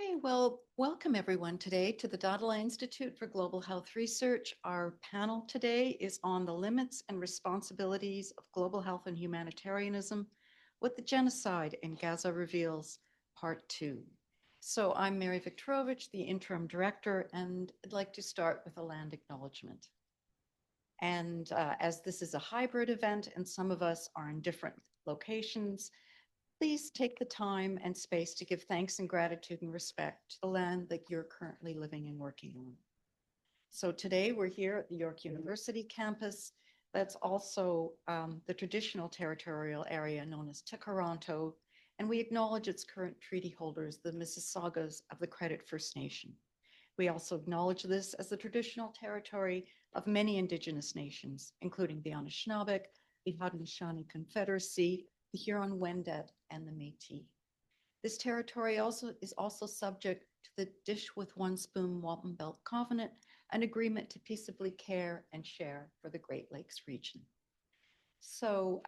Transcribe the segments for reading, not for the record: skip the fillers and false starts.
Okay, well, welcome everyone today to the Dadala Institute for Global Health Research. Our panel today is on the limits and responsibilities of global health and humanitarianism, what the genocide in Gaza reveals, part 2. So I'm Mary Viktorovich, the interim director, and I'd like to start with a land acknowledgement. And as this is a hybrid event and some of us are in different locations, please take the time and space to give thanks and gratitude and respect to the land that you're currently living and working on. So today we're here at the York University campus. That's also the traditional territorial area known as Tikaranto, and we acknowledge its current treaty holders, the Mississaugas of the Credit First Nation. We also acknowledge this as the traditional territory of many Indigenous nations, including the Anishinaabe, the Haudenosaunee Confederacy, the Huron-Wendat, and the Métis. This territory is also subject to the Dish with One Spoon Wampum Belt Covenant, an agreement to peaceably care and share for the Great Lakes region. So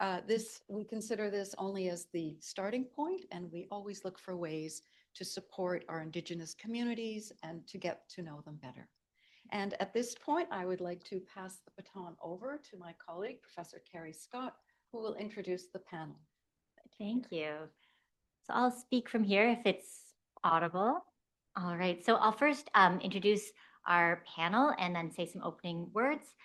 we consider this only as the starting point, and we always look for ways to support our Indigenous communities and to get to know them better. And at this point, I would like to pass the baton over to my colleague, Professor Carrie Scott, who will introduce the panel. Thank you. So I'll speak from here if it's audible. All right, so I'll first introduce our panel and then say some opening words.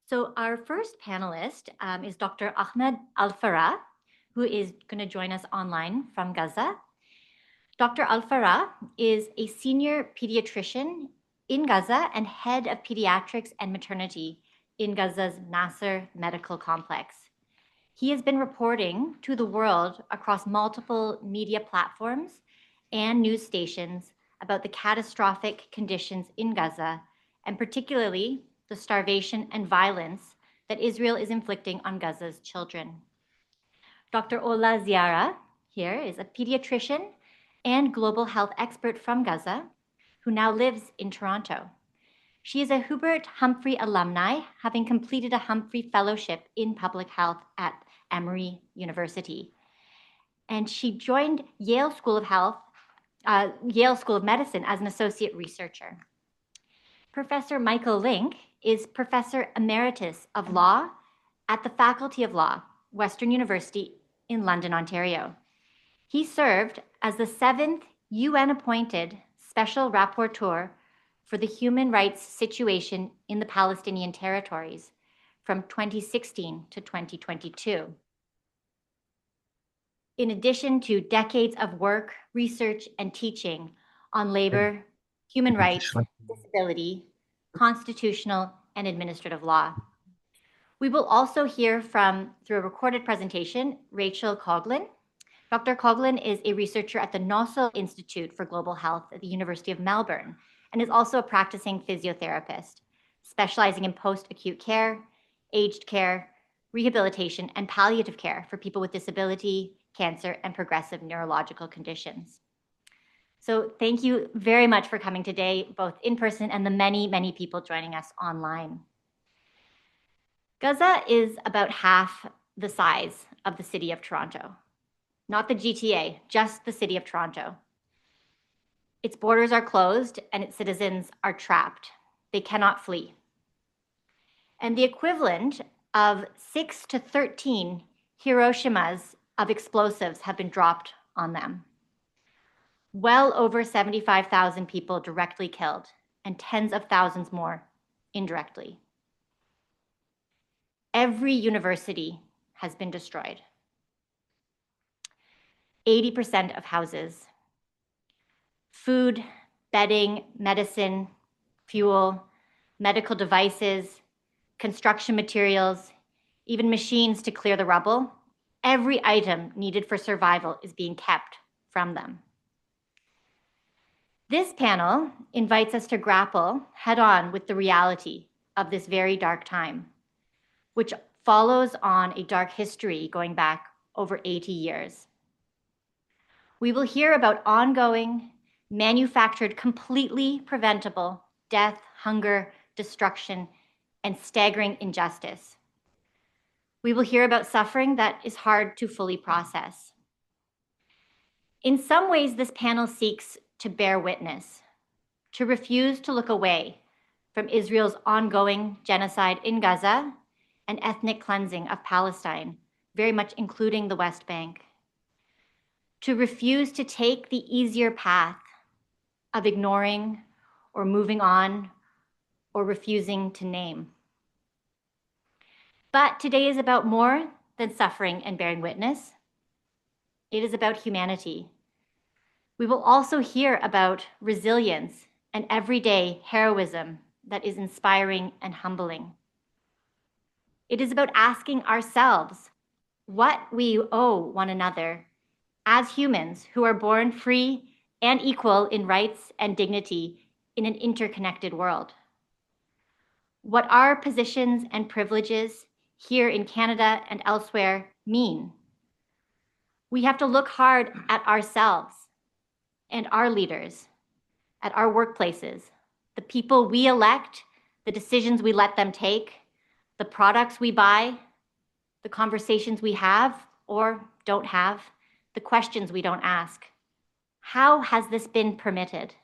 So our first panelist is Dr. Ahmed Al-Farah, who is going to join us online from Gaza. Dr. Al-Farah is a senior pediatrician in Gaza and head of pediatrics and maternity in Gaza's Nasser Medical Complex. He has been reporting to the world across multiple media platforms and news stations about the catastrophic conditions in Gaza, and particularly the starvation and violence that Israel is inflicting on Gaza's children. Dr. Ola Ziara here is a pediatrician and global health expert from Gaza who now lives in Toronto. She is a Hubert Humphrey alumni, having completed a Humphrey Fellowship in Public Health at Emory University. And she joined Yale School of Medicine as an associate researcher. Professor Michael Link is Professor Emeritus of Law at the Faculty of Law, Western University in London, Ontario. He served as the 7th UN-appointed Special Rapporteur for the human rights situation in the Palestinian territories from 2016 to 2022. In addition to decades of work, research, and teaching on labor, human rights, disability, constitutional, and administrative law. We will also hear from, through a recorded presentation, Rachel Coughlin. Dr. Coughlin is a researcher at the Nossal Institute for Global Health at the University of Melbourne and is also a practicing physiotherapist, specializing in post-acute care, aged care, rehabilitation, and palliative care for people with disability, cancer, and progressive neurological conditions. So thank you very much for coming today, both in person and the many, many people joining us online. Gaza is about half the size of the city of Toronto. Not the GTA, just the city of Toronto. Its borders are closed and its citizens are trapped. They cannot flee. And the equivalent of 6 to 13 Hiroshimas of explosives have been dropped on them. Well over 75,000 people directly killed and tens of thousands more indirectly. Every university has been destroyed. 80% of houses. Food, bedding, medicine, fuel, medical devices, construction materials, even machines to clear the rubble. Every item needed for survival is being kept from them. This panel invites us to grapple head-on with the reality of this very dark time, which follows on a dark history going back over 80 years. We will hear about ongoing, manufactured, completely preventable death, hunger, destruction, and staggering injustice. We will hear about suffering that is hard to fully process. In some ways, this panel seeks to bear witness, to refuse to look away from Israel's ongoing genocide in Gaza and ethnic cleansing of Palestine, very much including the West Bank, to refuse to take the easier path of ignoring or moving on or refusing to name. But today is about more than suffering and bearing witness. It is about humanity. We will also hear about resilience and everyday heroism that is inspiring and humbling. It is about asking ourselves what we owe one another as humans who are born free and equal in rights and dignity in an interconnected world. What our positions and privileges here in Canada and elsewhere mean. We have to look hard at ourselves and our leaders, at our workplaces, the people we elect, the decisions we let them take, the products we buy, the conversations we have or don't have, the questions we don't ask. How has this been permitted?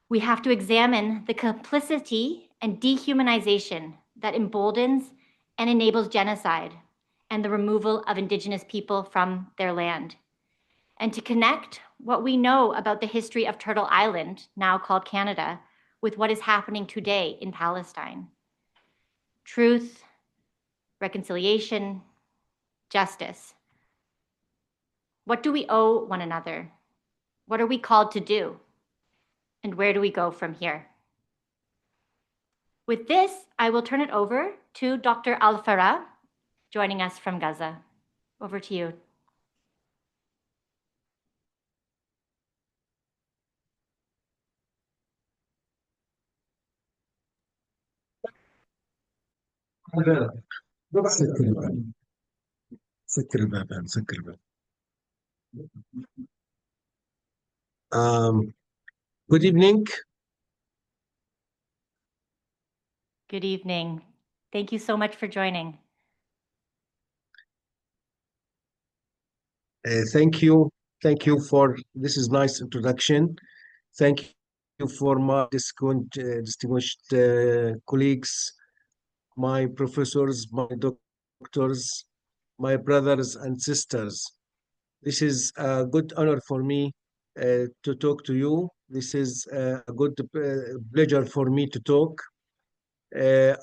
We have to examine the complicity and dehumanization that emboldens and enables genocide and the removal of Indigenous people from their land, and to connect what we know about the history of Turtle Island, now called Canada, with what is happening today in Palestine. Truth, reconciliation, justice. What do we owe one another? What are we called to do? And where do we go from here? With this, I will turn it over to Dr. Al-Farah, joining us from Gaza. Over to you. سكر الباب سكر الباب. Good evening. Good evening. Thank you so much for joining. Thank you. Thank you for this is nice introduction. Thank you for my distinguished colleagues, my professors, my doctors, my brothers and sisters. This is a good honor for me to talk to you. This is a good pleasure for me to talk.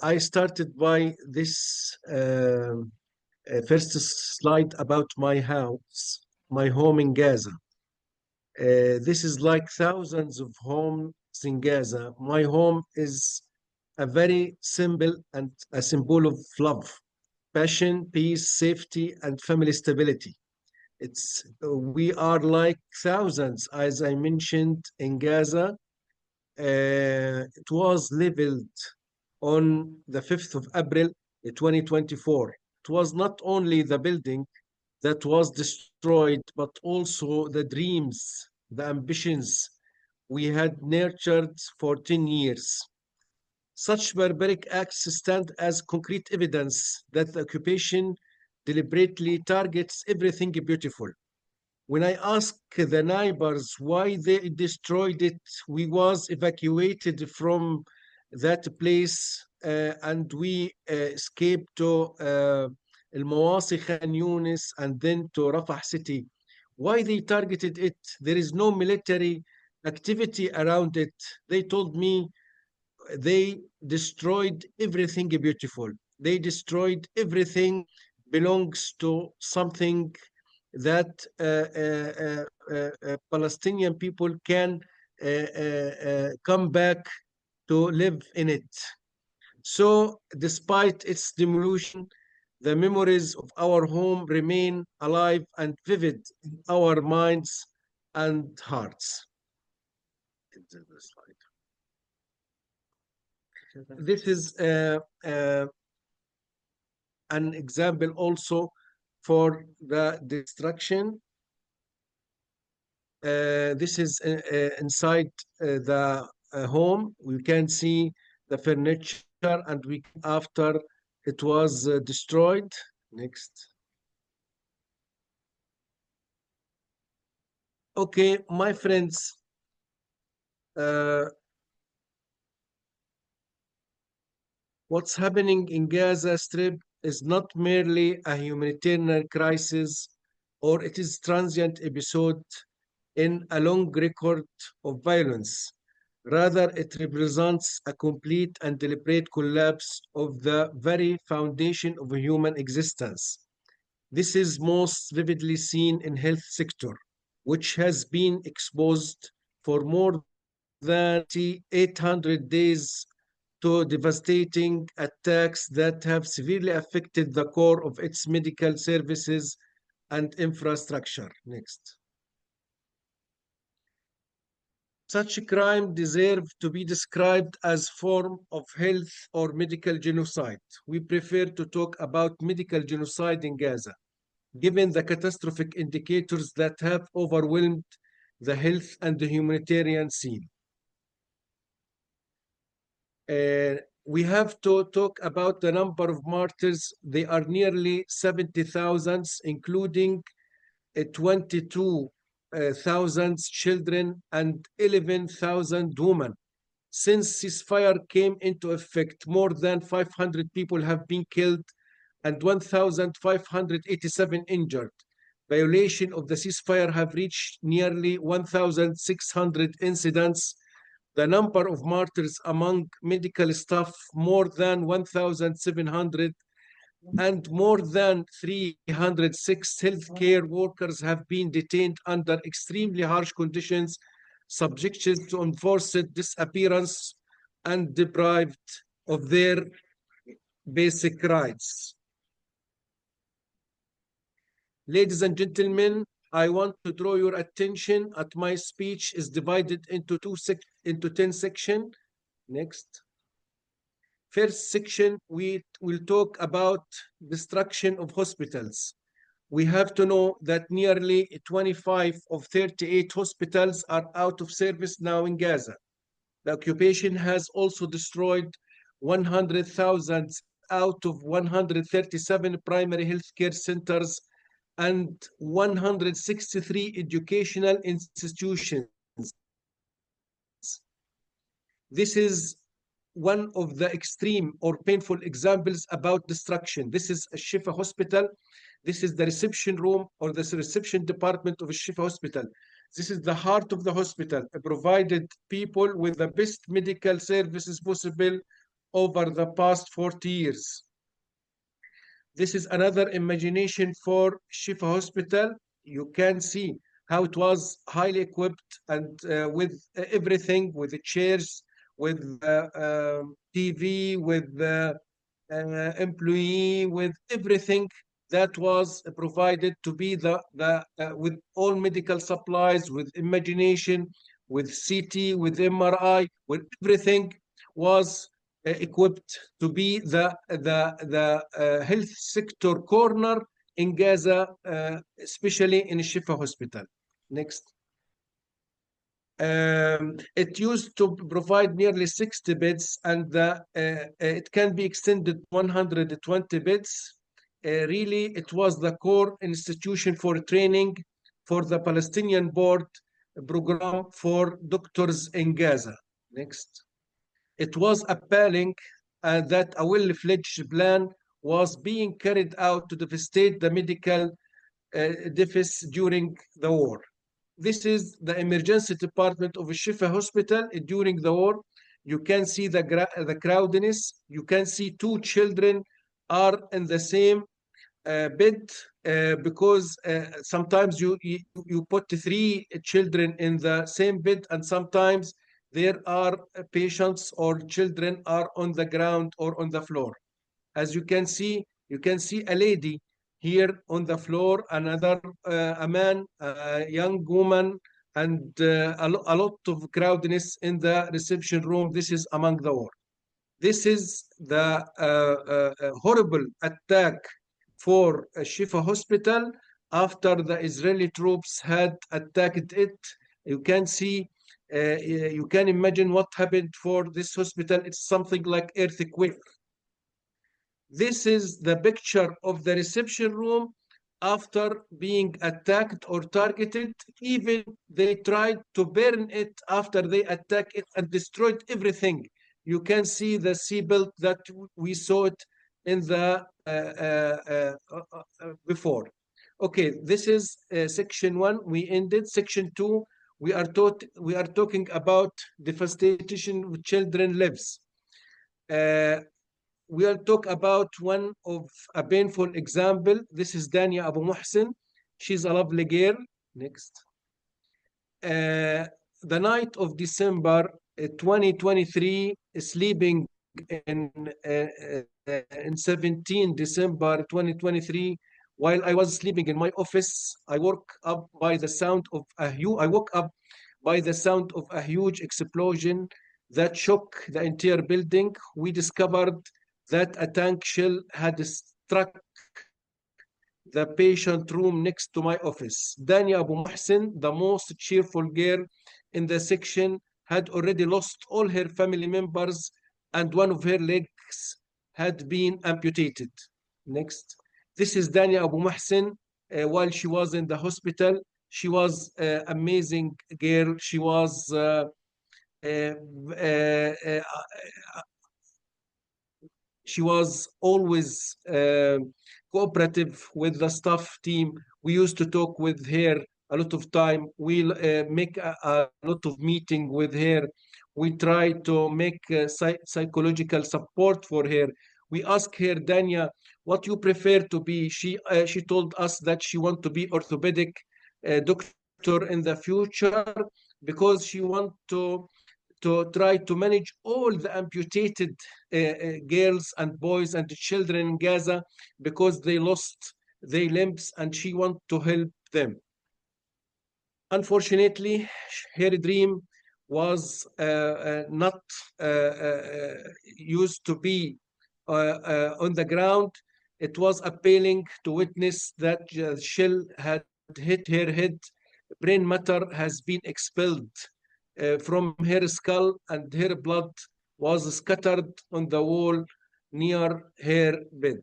I started by this first slide about my house, my home in Gaza. This is like thousands of homes in Gaza. My home is a very simple and a symbol of love, passion, peace, safety, and family stability. We are like thousands, as I mentioned, in Gaza. It was leveled on the 5th of April 2024. It was not only the building that was destroyed, but also the dreams, the ambitions we had nurtured for 10 years. Such barbaric acts stand as concrete evidence that the occupation deliberately targets everything beautiful. When I asked the neighbors why they destroyed it, we was evacuated from that place and we escaped to Al-Mawasi, Khan Yunis, and then to Rafah city. Why they targeted it? There is no military activity around it. They told me they destroyed everything beautiful. They destroyed everything belongs to something that Palestinian people can come back to live in it. So despite its demolition, the memories of our home remain alive and vivid in our minds and hearts. This is an example also for the destruction. This is inside the home. We can see the furniture and we after it was destroyed. Next. Okay, my friends, what's happening in Gaza Strip is not merely a humanitarian crisis, or it is transient episode in a long record of violence. Rather, it represents a complete and deliberate collapse of the very foundation of human existence. This is most vividly seen in health sector, which has been exposed for more than 800 days to devastating attacks that have severely affected the core of its medical services and infrastructure. Next. Such crime deserve to be described as form of health or medical genocide. We prefer to talk about medical genocide in Gaza, given the catastrophic indicators that have overwhelmed the health and the humanitarian scene. We have to talk about the number of martyrs. They are nearly 70,000, including 22,000 children and 11,000 women. Since ceasefire came into effect, more than 500 people have been killed and 1,587 injured. Violation of the ceasefire have reached nearly 1,600 incidents. The number of martyrs among medical staff, more than 1,700, and more than 306 healthcare workers have been detained under extremely harsh conditions, subjected to enforced disappearance, and deprived of their basic rights. Ladies and gentlemen, I want to draw your attention at my speech is divided into 10 sections. Next. First section, we will talk about destruction of hospitals. We have to know that nearly 25 of 38 hospitals are out of service now in Gaza. The occupation has also destroyed 100,000 out of 137 primary healthcare centers and 163 educational institutions. This is one of the extreme or painful examples about destruction. This is a Shifa hospital. This is the reception room or the reception department of a Shifa hospital. This is the heart of the hospital. It provided people with the best medical services possible over the past 40 years. This is another imagination for Shifa Hospital. You can see how it was highly equipped and with everything, with the chairs, with TV, with the employee, with everything that was provided to be with all medical supplies, with imagination, with CT, with MRI, with everything was equipped to be the health sector corner in Gaza, especially in Shifa Hospital. Next. It used to provide nearly 60 beds, and it can be extended 120 beds. Really, it was the core institution for training for the Palestinian board program for doctors in Gaza. Next. It was appalling that a well-fledged plan was being carried out to devastate the medical deficit during the war. This is the emergency department of Shifa Hospital during the war. You can see the crowdiness. You can see two children are in the same bed because sometimes you put three children in the same bed, and sometimes there are patients or children are on the ground or on the floor. As you can see a lady here on the floor, another a man, a young woman, and a lot of crowdiness in the reception room. This is among the war. This is the horrible attack for Shifa Hospital after the Israeli troops had attacked it. You can see, you can imagine what happened for this hospital. It's something like earthquake. This is the picture of the reception room after being attacked or targeted. Even they tried to burn it after they attacked it and destroyed everything. You can see the seatbelt that we saw it in the before. Okay, this is section 1. We ended section 2. We are talking about devastation of children lives. We'll talk about one of a painful example. This is Dania Abu Muhsin. She's a lovely girl. Next. The night of December 2023, sleeping in 17 December 2023, while I was sleeping in my office, I woke up by the sound of a huge explosion that shook the entire building. We discovered that a tank shell had struck the patient room next to my office. Dania Abu Muhsin, the most cheerful girl in the section, had already lost all her family members and one of her legs had been amputated. Next. This is Dania Abu Muhsin while she was in the hospital. She was an amazing girl. She was she was always cooperative with the staff team. We used to talk with her a lot of time. We'll make a lot of meeting with her. We try to make psychological support for her. We asked her, Dania, what you prefer to be? She told us that she want to be orthopedic doctor in the future because she want to try to manage all the amputated girls and boys and children in Gaza because they lost their limbs and she wants to help them. Unfortunately, her dream was not used to be on the ground. It was appealing to witness that shell had hit her head. Brain matter has been expelled from her skull and her blood was scattered on the wall near her bed.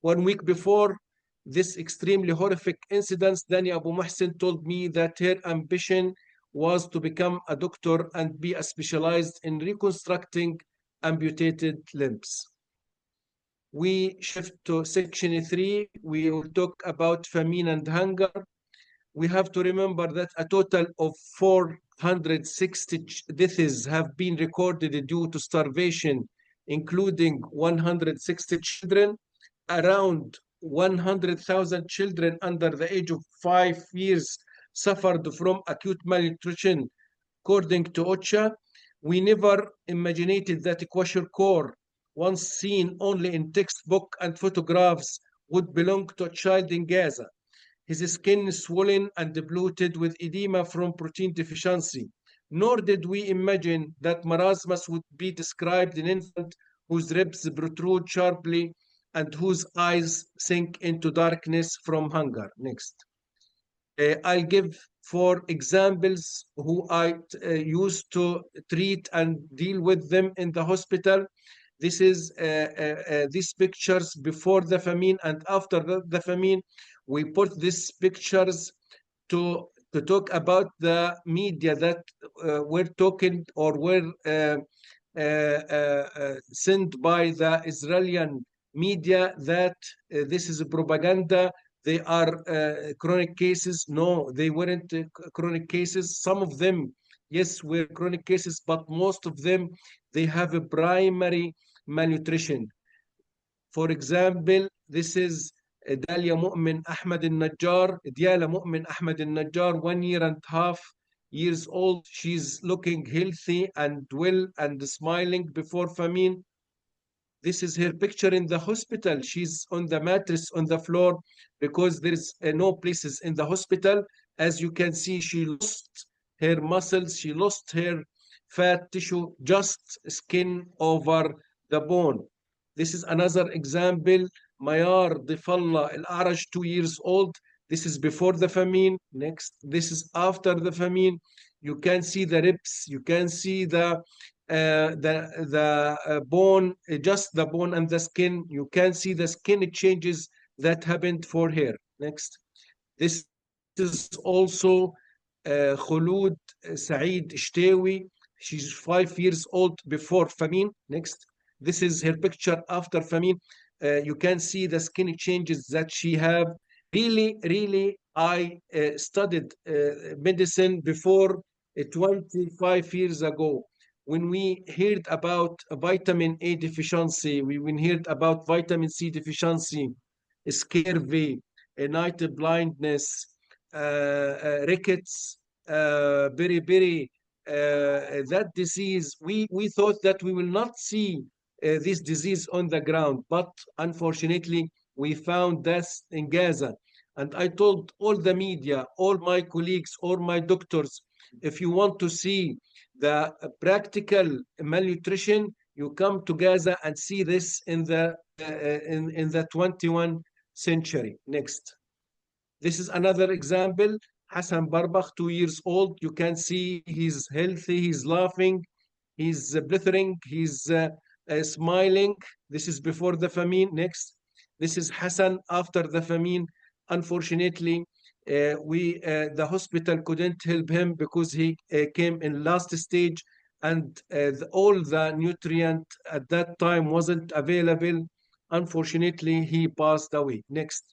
1 week before this extremely horrific incident, Dani Abu Muhsin told me that her ambition was to become a doctor and be specialized in reconstructing amputated limbs. We shift to section 3. We will talk about famine and hunger. We have to remember that a total of 460 deaths have been recorded due to starvation, including 160 children. Around 100,000 children under the age of 5 years suffered from acute malnutrition, according to OCHA. We never imagined that kwashiorkor, once seen only in textbook and photographs, would belong to a child in Gaza. His skin is swollen and bloated with edema from protein deficiency. Nor did we imagine that marasmus would be described in an infant whose ribs protrude sharply and whose eyes sink into darkness from hunger. Next. I'll give 4 examples who I used to treat and deal with them in the hospital. This is these pictures before the famine and after the famine. We put these pictures to talk about the media that were talking or were sent by the Israeli media that this is propaganda. They are chronic cases. No, they weren't chronic cases. Some of them, yes, were chronic cases, but most of them, they have a primary malnutrition. For example, this is Dalia Mu'min Ahmed al-Najjar, Diala Mu'min Ahmed al-Najjar, 1 year and a half years old. She's looking healthy and well and smiling before famine. This is her picture in the hospital. She's on the mattress on the floor because there's no places in the hospital. As you can see, she lost her muscles. She lost her fat tissue, just skin over the bone. This is another example. Mayar Difallah Al-Araj, 2 years old. This is before the famine. Next. This is after the famine. You can see the ribs. You can see the bone, just the bone and the skin. You can see the skin changes that happened for her. Next. This is also Khulud Saeed Ishtawi. She's 5 years old before famine. Next. This is her picture after famine. You can see the skin changes that she have. Really, I studied medicine before 25 years ago. When we heard about vitamin A deficiency, when heard about vitamin C deficiency, scurvy, night blindness, rickets, beriberi, that disease, we thought that we will not see this disease on the ground, but unfortunately, we found that in Gaza. And I told all the media, all my colleagues, all my doctors, if you want to see the practical malnutrition, you come to Gaza and see this in the 21st century. Next. This is another example. Hassan Barbach, 2 years old. You can see he's healthy, he's laughing, he's blithering, he's smiling. This is before the famine. Next. This is Hassan after the famine. Unfortunately, the hospital couldn't help him because he came in last stage and all the nutrient at that time wasn't available. Unfortunately, he passed away. Next.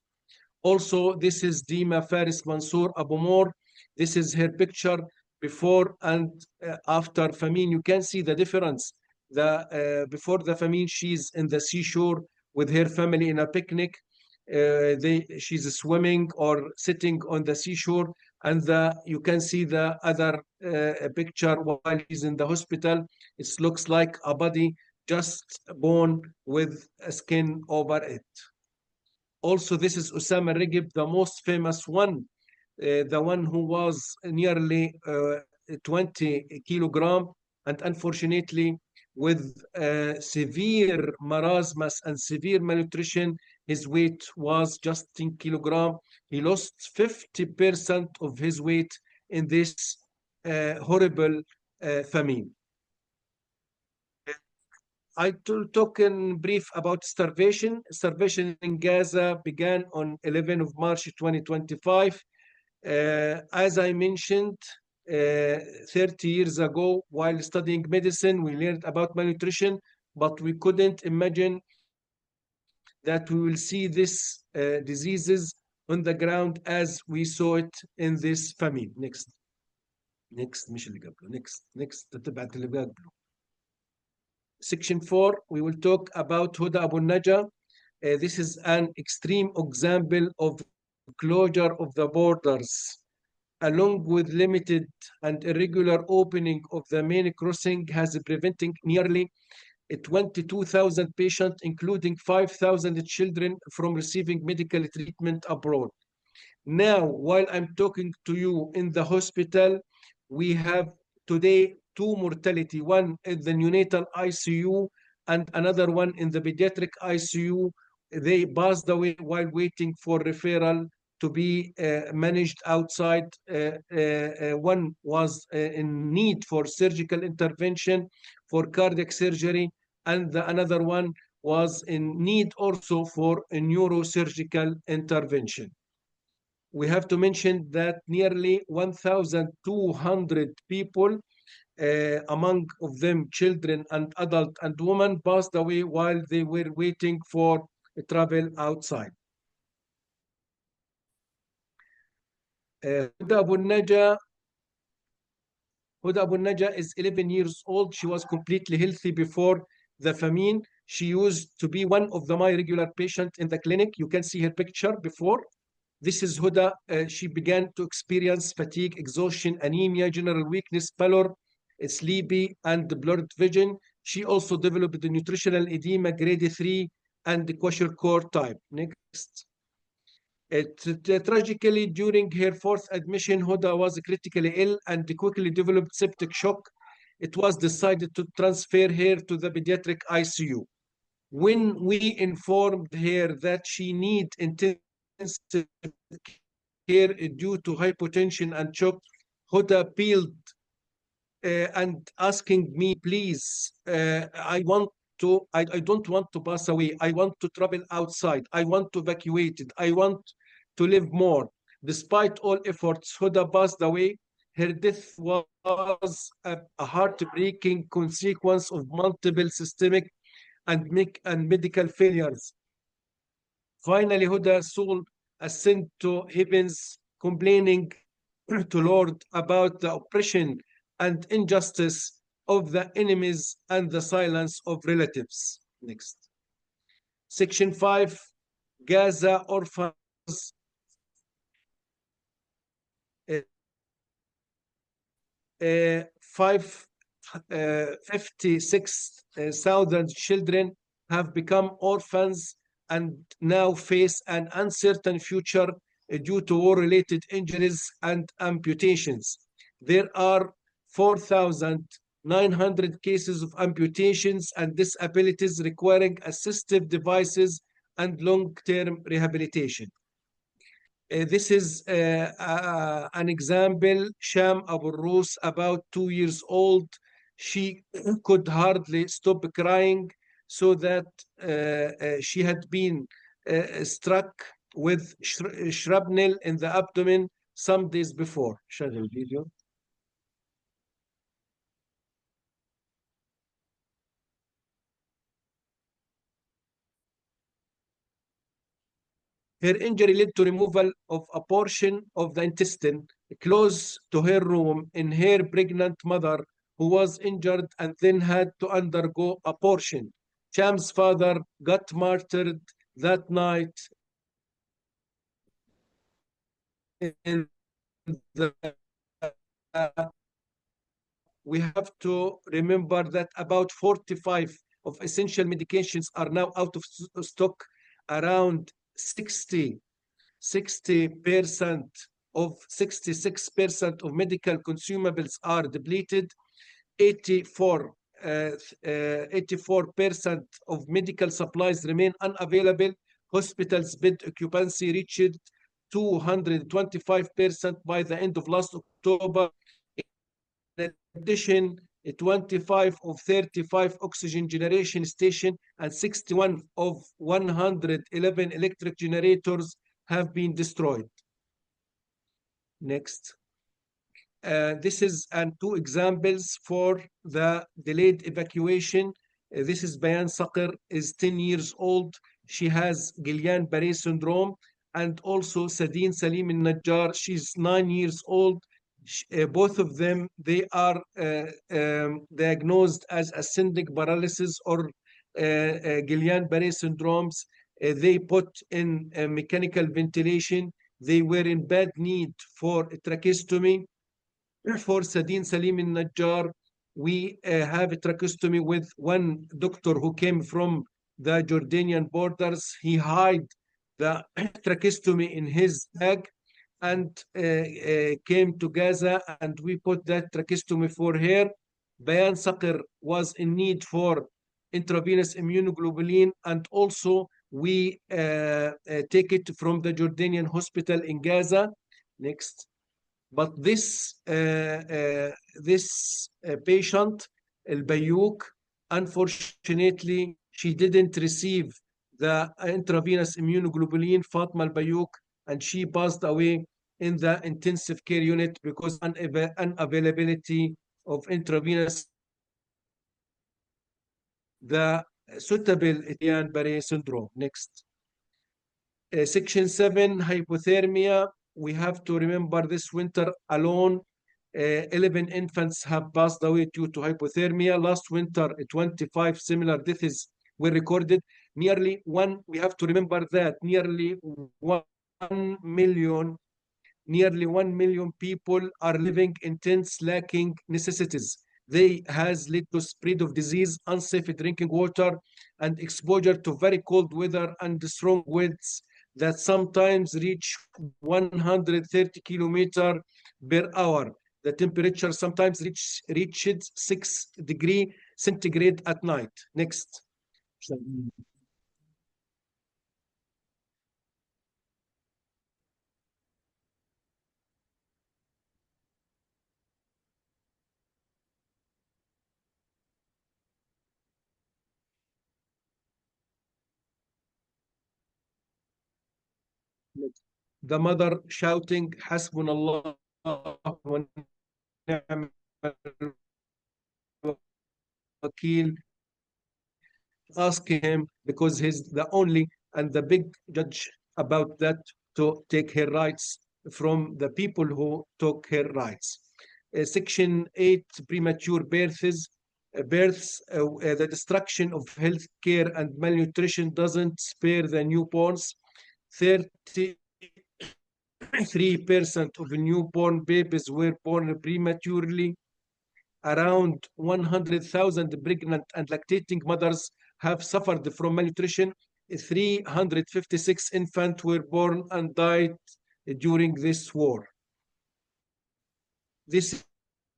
Also, this is Dima Faris Mansour Abu Mor. This is her picture before and after famine. You can see the difference. Before the famine, she's in the seashore with her family in a picnic. She's swimming or sitting on the seashore, and you can see the other picture while she's in the hospital. It looks like a body just born with a skin over it. Also, this is Osama Regib, the most famous one, the one who was nearly 20 kilogram, and unfortunately, with severe marasmus and severe malnutrition, his weight was just 10 kilogram. He lost 50% of his weight in this horrible famine. I talk in brief about starvation. Starvation in Gaza began on 11 of March 2025. As I mentioned, 30 years ago, while studying medicine, we learned about malnutrition, but we couldn't imagine that we will see these diseases on the ground as we saw it in this famine. Next. مش اللي قبله. Next. تتبعت اللي قبله. Section 4, we will talk about Huda Abu Naja. This is an extreme example of closure of the borders, along with limited and irregular opening of the main crossing has preventing nearly 22,000 patients, including 5,000 children, from receiving medical treatment abroad. Now, while I'm talking to you in the hospital, we have today two mortality, one in the neonatal ICU and another one in the pediatric ICU. They passed away while waiting for referral to be managed outside. One was in need for surgical intervention for cardiac surgery, and another one was in need also for a neurosurgical intervention. We have to mention that nearly 1,200 people, among of them children and adult and women, passed away while they were waiting for travel outside. Huda Abu Naja is 11 years old. She was completely healthy before the famine. She used to be one of my regular patients in the clinic. You can see her picture before. This is Huda. She began to experience fatigue, exhaustion, anemia, general weakness, pallor, sleepy, and blurred vision. She also developed the nutritional edema grade 3 and the kwashiorkor type. Next. Tragically, during her fourth admission, Huda was critically ill and quickly developed septic shock. It was decided to transfer her to the pediatric ICU. When we informed her that she needed intensive care due to hypotension and shock, Huda appealed and asking me, please, I want I don't want to pass away. I want to travel outside. I want to evacuate it. I want to live more. Despite all efforts, Huda passed away. Her death was a heartbreaking consequence of multiple systemic and medical failures. Finally, Huda's soul ascended to heavens, complaining to Lord about the oppression and injustice of the enemies and the silence of relatives. Next. Section 5, Gaza orphans, uh, 56,000 children have become orphans and now face an uncertain future due to war-related injuries and amputations. There are 4,900 cases of amputations and disabilities requiring assistive devices and long-term rehabilitation. This is an example. Sham Abu Rus, about 2 years old. She could hardly stop crying, so that she had been struck with shrapnel in the abdomen some days before. شغل الفيديو. Her injury led to removal of a portion of the intestine close to her room in her pregnant mother, who was injured and then had to undergo abortion. Sham's father got martyred that night in the we have to remember that about 45 of essential medications are now out of stock. Around 60% of 66% of medical consumables are depleted. 84% of medical supplies remain unavailable. Hospitals bed occupancy reached 225% by the end of last October. In addition, 25 of 35 oxygen generation stations and 61 of 111 electric generators have been destroyed. Next. This is two examples for the delayed evacuation. This is Bayan Saqir, is 10 years old. She has Guillain-Barré syndrome, and also Sadine Salim al-Najjar, she's 9 years old. Both of them, they are diagnosed as ascending paralysis or Guillain-Barré syndromes. They put in mechanical ventilation. They were in bad need for tracheostomy. For Sadine Salim al-Najjar, we have a tracheostomy with one doctor who came from the Jordanian borders. He hid the tracheostomy in his bag and came to Gaza, and we put that tracheostomy for her. Bayan Saqir was in need for intravenous immunoglobulin, and also we take it from the Jordanian hospital in Gaza. Next. But this patient, El Bayouk, unfortunately, she didn't receive the intravenous immunoglobulin, Fatma Al Bayouk, and she passed away in the intensive care unit because unavailability of intravenous, the suitable Guillain-Barré syndrome. Next. Section 7, hypothermia. We have to remember this winter alone, 11 infants have passed away due to hypothermia. Last winter, 25 similar deaths were recorded. Nearly one, we have to remember that nearly 1 million people are living in tents lacking necessities. They has led to spread of disease, unsafe drinking water, and exposure to very cold weather and strong winds that sometimes reach 130 kilometers per hour. The temperature sometimes reaches 6 degrees centigrade at night. Next. The mother shouting, Hasbunallah wa ni'mal wakil, asking him because he's the only and the big judge about that to take her rights from the people who took her rights. Section 8, premature births, the destruction of health care and malnutrition doesn't spare the newborns. 33% of newborn babies were born prematurely. Around 100,000 pregnant and lactating mothers have suffered from malnutrition. 356 infants were born and died during this war. This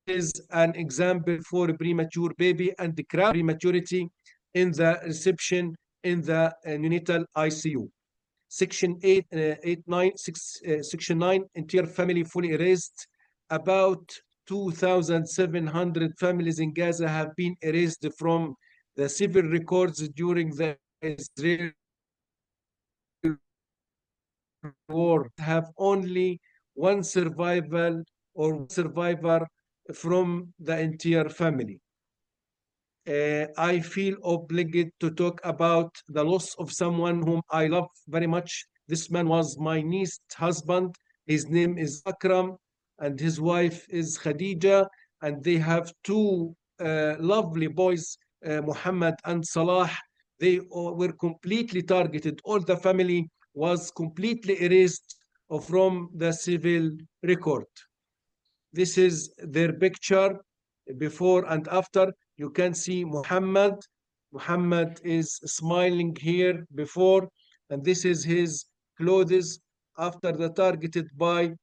is an example for a premature baby and the crowd prematurity in the reception in the neonatal ICU. Section 8, 9, entire family fully erased. About 2,700 families in Gaza have been erased from the civil records during the Israeli war. Have only one survival or one survivor from the entire family. I feel obliged to talk about the loss of someone whom I love very much. This man was my niece's husband. His name is Akram, and his wife is Khadija, and they have two lovely boys, Muhammad and Salah. They were completely targeted. All the family was completely erased from the civil record. This is their picture before and after. You can see Muhammad. Muhammad is smiling here before, and this is his clothes after the targeted by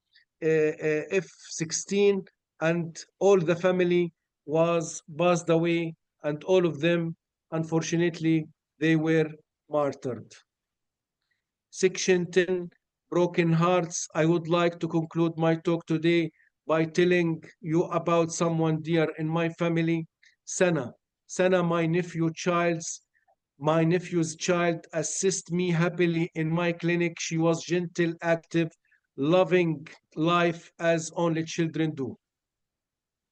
F-16, and all the family was passed away, and all of them, unfortunately, they were martyred. Section 10, broken hearts. I would like to conclude my talk today by telling you about someone dear in my family, Sana. Sana, my nephew's child, assist me happily in my clinic. She was gentle, active, loving life as only children do.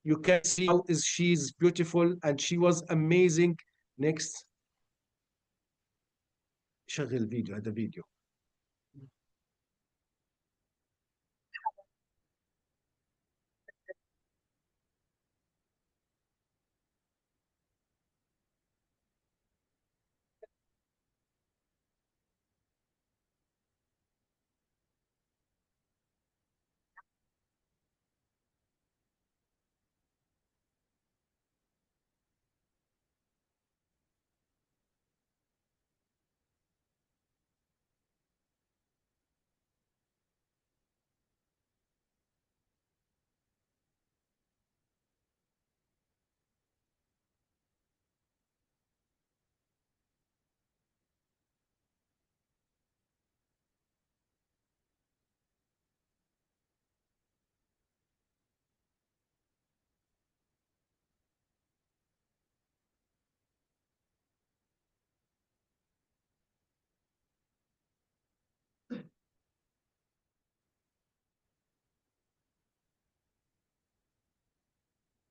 You can see how she's beautiful and she was amazing. Next. شغل فيديو هذا فيديو.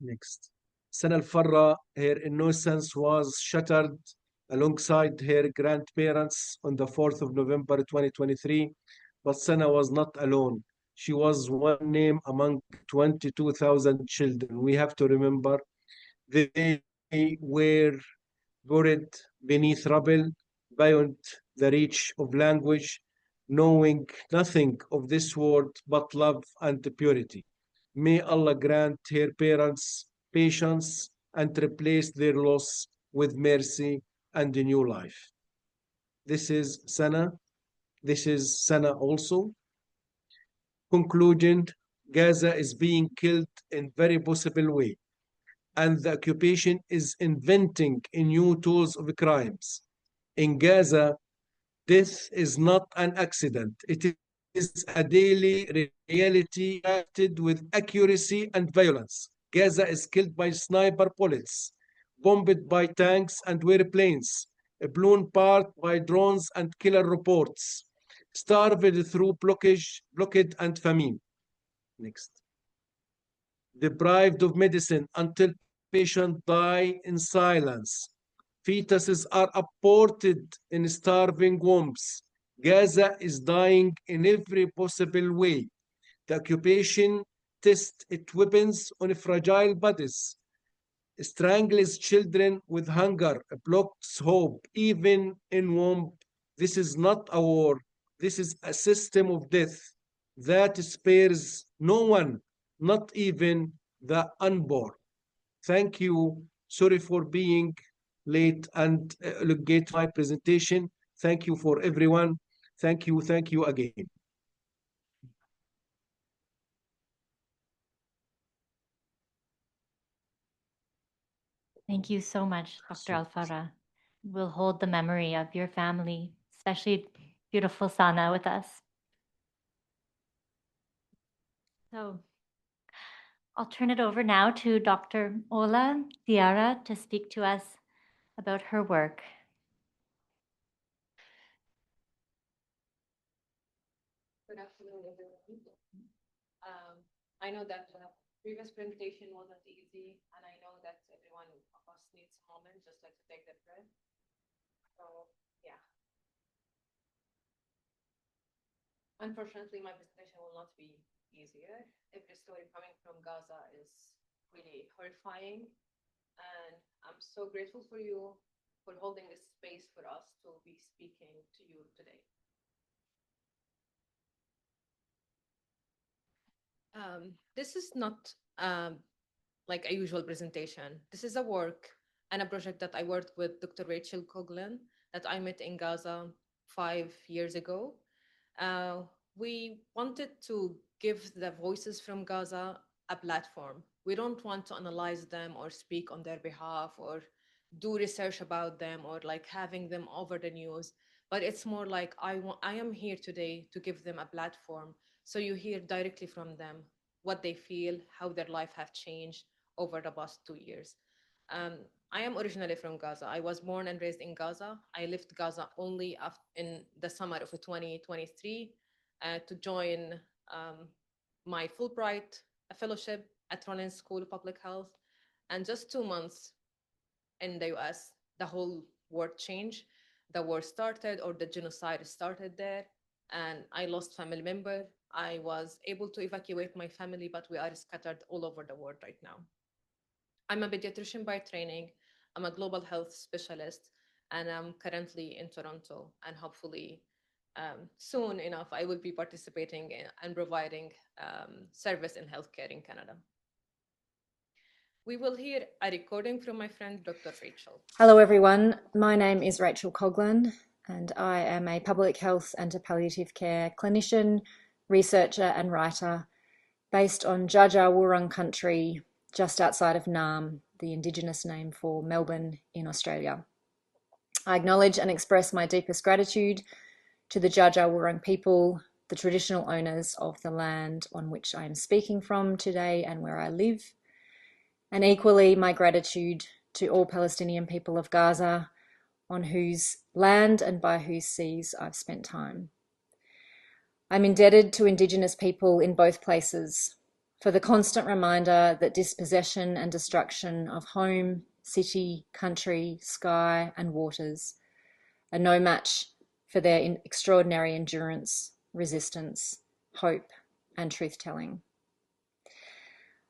Next. Sana al-Farra, her innocence was shattered alongside her grandparents on the 4th of November 2023, but Sana was not alone. She was one name among 22,000 children. We have to remember they were buried beneath rubble, beyond the reach of language, knowing nothing of this world but love and purity. May Allah grant her parents patience and replace their loss with mercy and a new life. This is Sana. This is Sana also. Conclusion, Gaza is being killed in very possible way, and the occupation is inventing new tools of crimes. In Gaza, death is not an accident. It is a daily reality acted with accuracy and violence. Gaza is killed by sniper bullets, bombed by tanks and airplanes, blown apart by drones and killer reports, starved through blockade and famine. Next. Deprived of medicine until patients die in silence. Fetuses are aborted in starving wombs. Gaza is dying in every possible way. The occupation tests its weapons on fragile bodies, strangles children with hunger, blocks hope, even in womb. This is not a war. This is a system of death that spares no one, not even the unborn. Thank you. Sorry for being late and elongate my presentation. Thank you for everyone. Thank you. Thank you again. Thank you so much, Dr. Al-Farah. We'll hold the memory of your family, especially beautiful Sana, with us. So I'll turn it over now to Dr. Ola Diarra to speak to us about her work. Good afternoon, everyone. I know that the previous presentation wasn't easy, and I know that everyone of us needs a moment just like to take that breath. So, yeah. Unfortunately, my presentation will not be easier. Every story coming from Gaza is really horrifying, and I'm so grateful for you for holding this space for us to be speaking to you today. This is not like a usual presentation. This is a work and a project that I worked with Dr. Rachel Coughlin that I met in Gaza 5 years ago. We wanted to give the voices from Gaza a platform. We don't want to analyze them or speak on their behalf or do research about them or like having them over the news, but it's more like I am here today to give them a platform so you hear directly from them what they feel, how their life have changed over the past 2 years. I am originally from Gaza. I was born and raised in Gaza. I left Gaza only in the summer of 2023 to join my Fulbright fellowship at Rollins School of Public Health. And just 2 months in the US, the whole world changed. The war started, or the genocide started there, and I lost family member. I was able to evacuate my family, but we are scattered all over the world right now. I'm a pediatrician by training. I'm a global health specialist, and I'm currently in Toronto, and hopefully soon enough, I will be participating in and providing service in healthcare in Canada. We will hear a recording from my friend, Dr. Rachel. Hello, everyone. My name is Rachel Coughlin, and I am a public health and palliative care clinician, researcher, and writer based on Dja Dja Wurrung country just outside of Naarm, the Indigenous name for Melbourne in Australia. I acknowledge and express my deepest gratitude to the Dja Dja Wurrung people, the traditional owners of the land on which I am speaking from today and where I live, and equally my gratitude to all Palestinian people of Gaza, on whose land and by whose seas I've spent time. I'm indebted to Indigenous people in both places for the constant reminder that dispossession and destruction of home, city, country, sky, and waters are no match for their extraordinary endurance, resistance, hope, and truth-telling.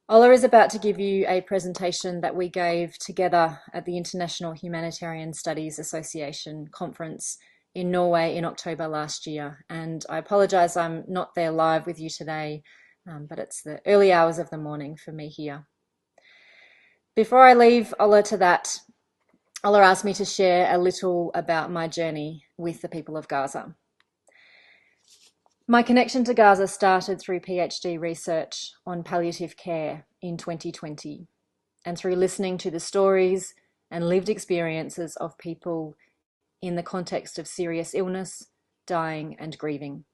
Ola is about to give you a presentation that we gave together at the International Humanitarian Studies Association conference in Norway in October last year. And I apologize I'm not there live with you today, but it's the early hours of the morning for me here. Before I leave Ola to that, Ola asked me to share a little about my journey with the people of Gaza. My connection to Gaza started through PhD research on palliative care in 2020 and through listening to the stories and lived experiences of people in the context of serious illness, dying, and grieving.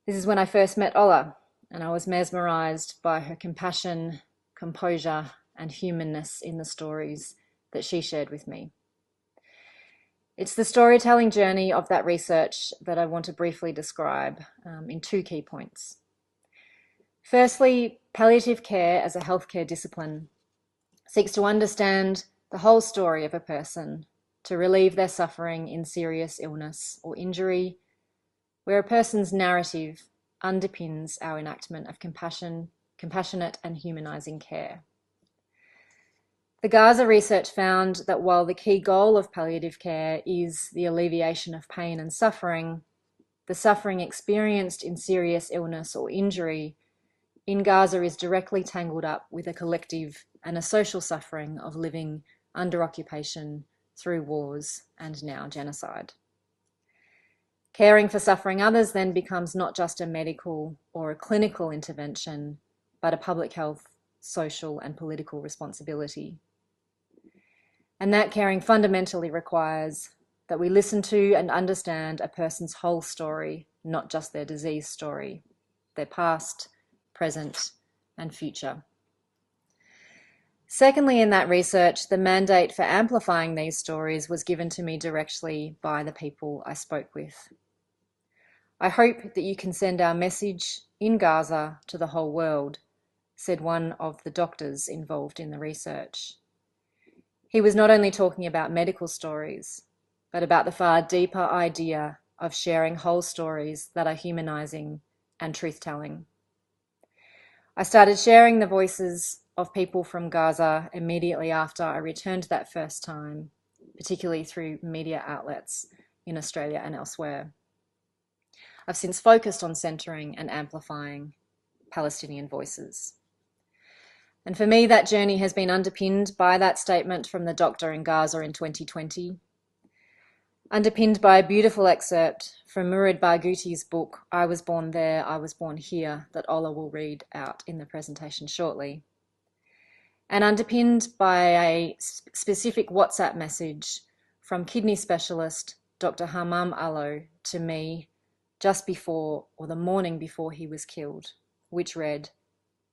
This is when I first met Ola, and I was mesmerized by her compassion, composure, and humanness in the stories that she shared with me. It's the storytelling journey of that research that I want to briefly describe in 2 key points. Firstly, palliative care as a healthcare discipline seeks to understand the whole story of a person to relieve their suffering in serious illness or injury, where a person's narrative underpins our enactment of compassionate and humanizing care. The Gaza research found that while the key goal of palliative care is the alleviation of pain and suffering, the suffering experienced in serious illness or injury in Gaza is directly tangled up with a collective and a social suffering of living under occupation through wars and now genocide. Caring for suffering others then becomes not just a medical or a clinical intervention, but a public health, social and political responsibility. And that caring fundamentally requires that we listen to and understand a person's whole story, not just their disease story, their past, present, and future. Secondly, in that research, the mandate for amplifying these stories was given to me directly by the people I spoke with. I hope that you can send our message in Gaza to the whole world, said one of the doctors involved in the research. He was not only talking about medical stories, but about the far deeper idea of sharing whole stories that are humanizing and truth-telling. I started sharing the voices of people from Gaza immediately after I returned that first time, particularly through media outlets in Australia and elsewhere. I've since focused on centering and amplifying Palestinian voices. And for me, that journey has been underpinned by that statement from the doctor in Gaza in 2020, underpinned by a beautiful excerpt from Mourid Barghouti's book, I Was Born There, I Was Born Here, that Ola will read out in the presentation shortly, and underpinned by a specific WhatsApp message from kidney specialist Dr. Hammam Allo to me just before or the morning before he was killed, which read,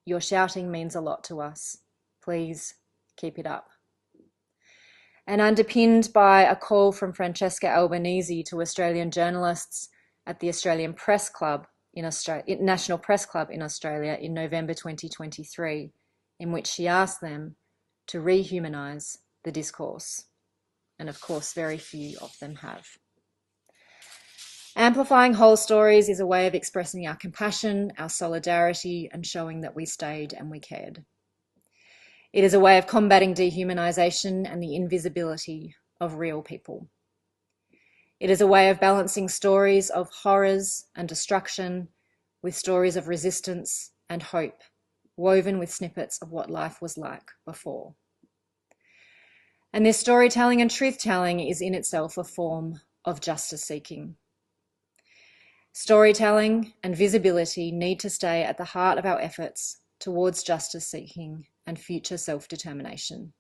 "Your shouting means a lot to us. Please keep it up." And underpinned by a call from Francesca Albanese to Australian journalists at the Australian Press Club in Australia, National Press Club in Australia in November 2023, in which she asked them to rehumanise the discourse. And of course, very few of them have. Amplifying whole stories is a way of expressing our compassion, our solidarity, and showing that we stayed and we cared. It is a way of combating dehumanisation and the invisibility of real people. It is a way of balancing stories of horrors and destruction with stories of resistance and hope, woven with snippets of what life was like before. And this storytelling and truth-telling is in itself a form of justice-seeking. Storytelling and visibility need to stay at the heart of our efforts towards justice-seeking and future self-determination.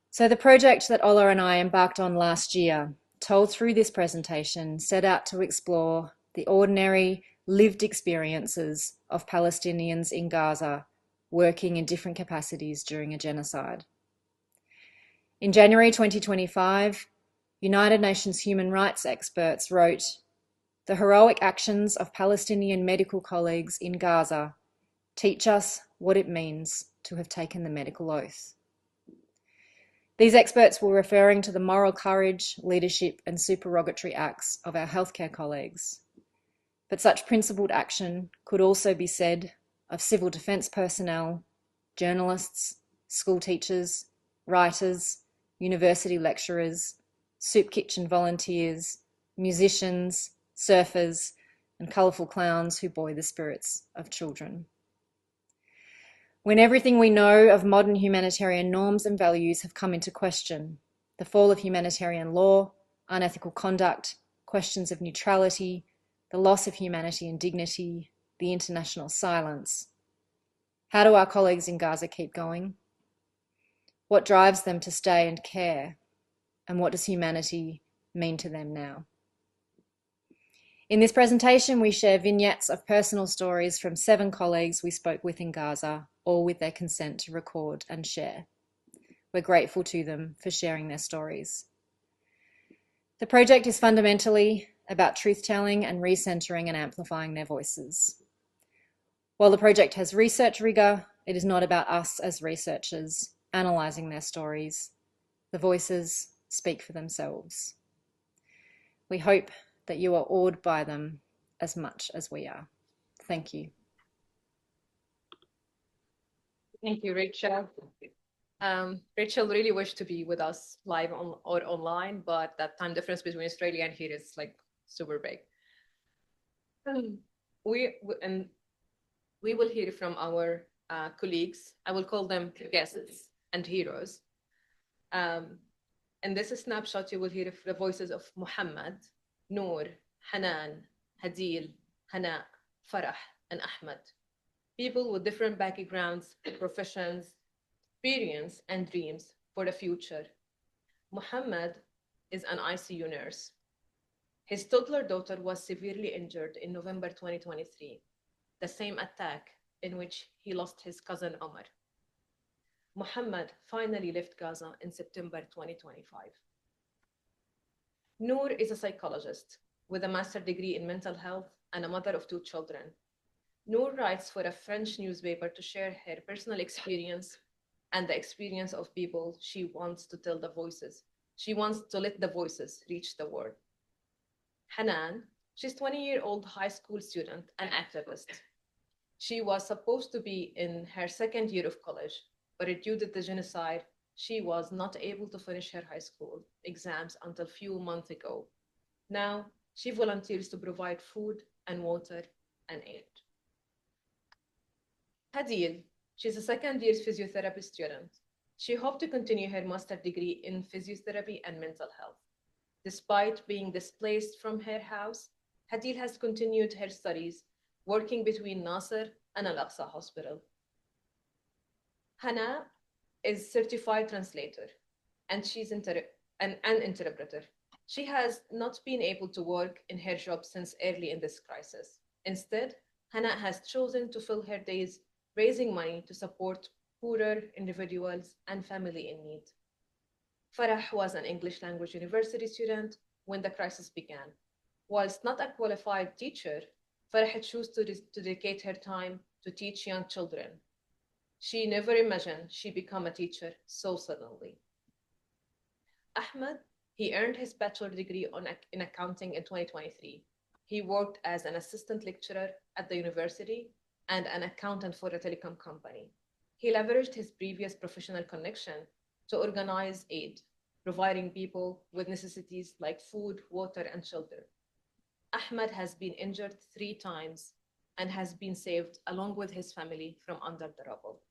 So the project that Ola and I embarked on last year, told through this presentation, set out to explore the ordinary lived experiences of Palestinians in Gaza working in different capacities during a genocide. In January 2025, United Nations human rights experts wrote, "The heroic actions of Palestinian medical colleagues in Gaza teach us what it means to have taken the medical oath." These experts were referring to the moral courage, leadership, and supererogatory acts of our healthcare colleagues. But such principled action could also be said of civil defence personnel, journalists, school teachers, writers, university lecturers, soup kitchen volunteers, musicians, surfers, and colourful clowns who buoy the spirits of children. When everything we know of modern humanitarian norms and values have come into question, the fall of humanitarian law, unethical conduct, questions of neutrality, the loss of humanity and dignity, the international silence, how do our colleagues in Gaza keep going? What drives them to stay and care? And what does humanity mean to them now? In this presentation, we share vignettes of personal stories from 7 colleagues we spoke with in Gaza, all with their consent to record and share. We're grateful to them for sharing their stories. The project is fundamentally about truth-telling and recentering and amplifying their voices. While the project has research rigor, it is not about us as researchers analysing their stories. The voices speak for themselves. We hope that you are awed by them as much as we are. Thank you. Thank you, Rachel. Rachel really wished to be with us live or online, but that time difference between Australia and here is like super big. We will hear from our colleagues. I will call them guests and heroes. In this snapshot, you will hear the voices of Muhammad, Noor, Hanan, Hadil, Hana, Farah, and Ahmed. People with different backgrounds, professions, experience, and dreams for the future. Muhammad is an ICU nurse. His toddler daughter was severely injured in November 2023, the same attack in which he lost his cousin Omar. Muhammad finally left Gaza in September 2025. Noor is a psychologist with a master's degree in mental health and a mother of 2 children. Noor writes for a French newspaper to share her personal experience and the experience of people she wants to tell the voices. She wants to let the voices reach the world. Hanan, she's a 20-year-old high school student and activist. She was supposed to be in her 2nd year of college, but due to the genocide, she was not able to finish her high school exams until a few months ago. Now, she volunteers to provide food and water and aid. Hadil, she's a 2nd year physiotherapy student. She hoped to continue her master's degree in physiotherapy and mental health. Despite being displaced from her house, Hadil has continued her studies, working between Nasser and Al-Aqsa Hospital. Hana is certified translator, and she's an interpreter. She has not been able to work in her job since early in this crisis. Instead, Hana has chosen to fill her days raising money to support poorer individuals and family in need. Farah was an English language university student when the crisis began. Whilst not a qualified teacher, Farah chose to dedicate her time to teach young children. She never imagined she'd become a teacher so suddenly. Ahmed, he earned his bachelor's degree in accounting in 2023. He worked as an assistant lecturer at the university and an accountant for a telecom company. He leveraged his previous professional connection to organize aid, providing people with necessities like food, water, and shelter. Ahmed has been injured 3 times and has been saved along with his family from under the rubble.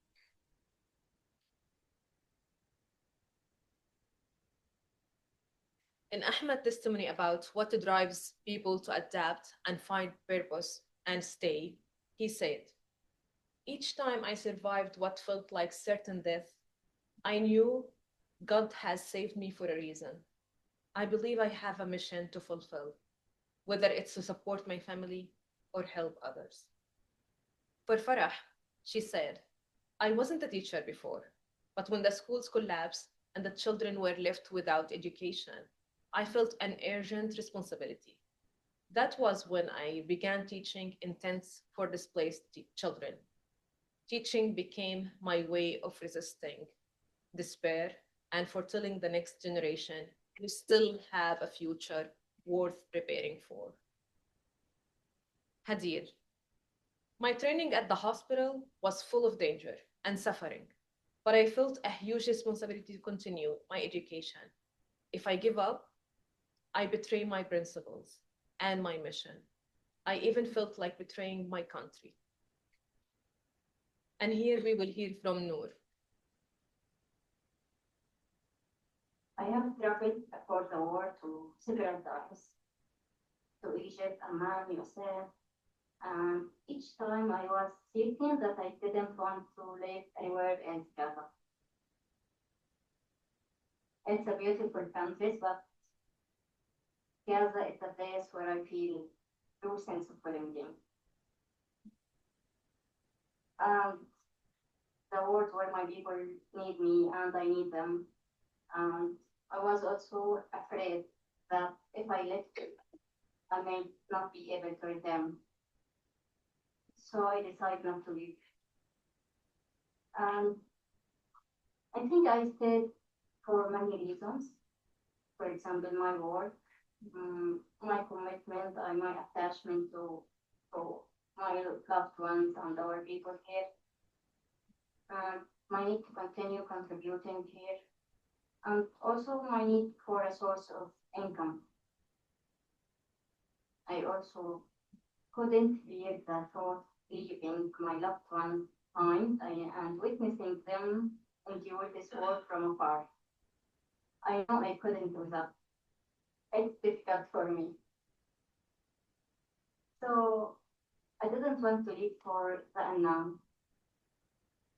In Ahmed's testimony about what drives people to adapt and find purpose and stay, he said, "Each time I survived what felt like certain death, I knew God has saved me for a reason. I believe I have a mission to fulfill, whether it's to support my family or help others." For Farah, she said, "I wasn't a teacher before, but when the schools collapsed and the children were left without education, I felt an urgent responsibility. That was when I began teaching in tents for displaced children. Teaching became my way of resisting despair and for telling the next generation you still have a future worth preparing for." Hadir, my training at the hospital was full of danger and suffering, but I felt a huge responsibility to continue my education. If I give up, I betray my principles and my mission. I even felt like betraying my country. And here we will hear from Noor. I have traveled across the world to several times, to Egypt, Amman, USA, and each time I was thinking that I didn't want to live anywhere else Gaza. It's a beautiful country, but Gaza is the place where I feel true sense of belonging. And the world where my people need me and I need them. And I was also afraid that if I left, I may not be able to return. So I decided not to leave. And I think I stayed for many reasons. For example, my work, my commitment, and my attachment to my loved ones and our people here. My need to continue contributing here. And also my need for a source of income. I also couldn't bear the thought leaving my loved ones behind and witnessing them endure this war from afar. I know I couldn't do that. It's difficult for me. So I didn't want to leave for the unknown,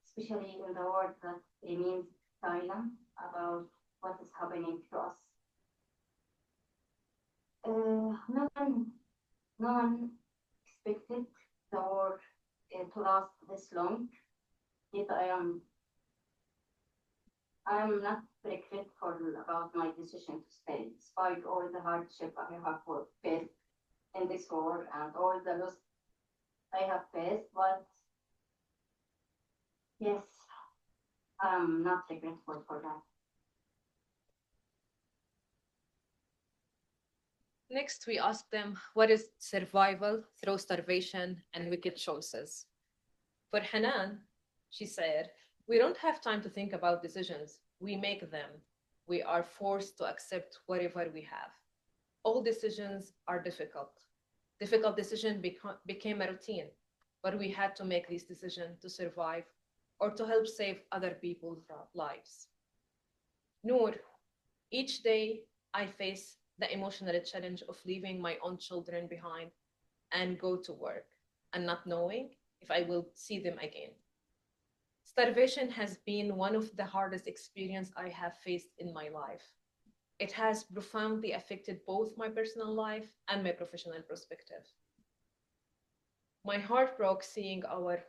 especially in the world that remains silent about what is happening to us. No one expected the war to last this long, yet I'm not regretful about my decision to stay, despite all the hardship I have faced in this war and all the loss I have faced. But yes, I'm not regretful for that. Next, we asked them, what is survival through starvation and wicked choices? For Hanan, she said, we don't have time to think about decisions. We make them. We are forced to accept whatever we have. All decisions are difficult. Difficult decision became a routine, but we had to make these decisions to survive or to help save other people's lives. Noor, each day I face the emotional challenge of leaving my own children behind and go to work and not knowing if I will see them again. Starvation has been one of the hardest experiences I have faced in my life. It has profoundly affected both my personal life and my professional perspective. My heart broke seeing our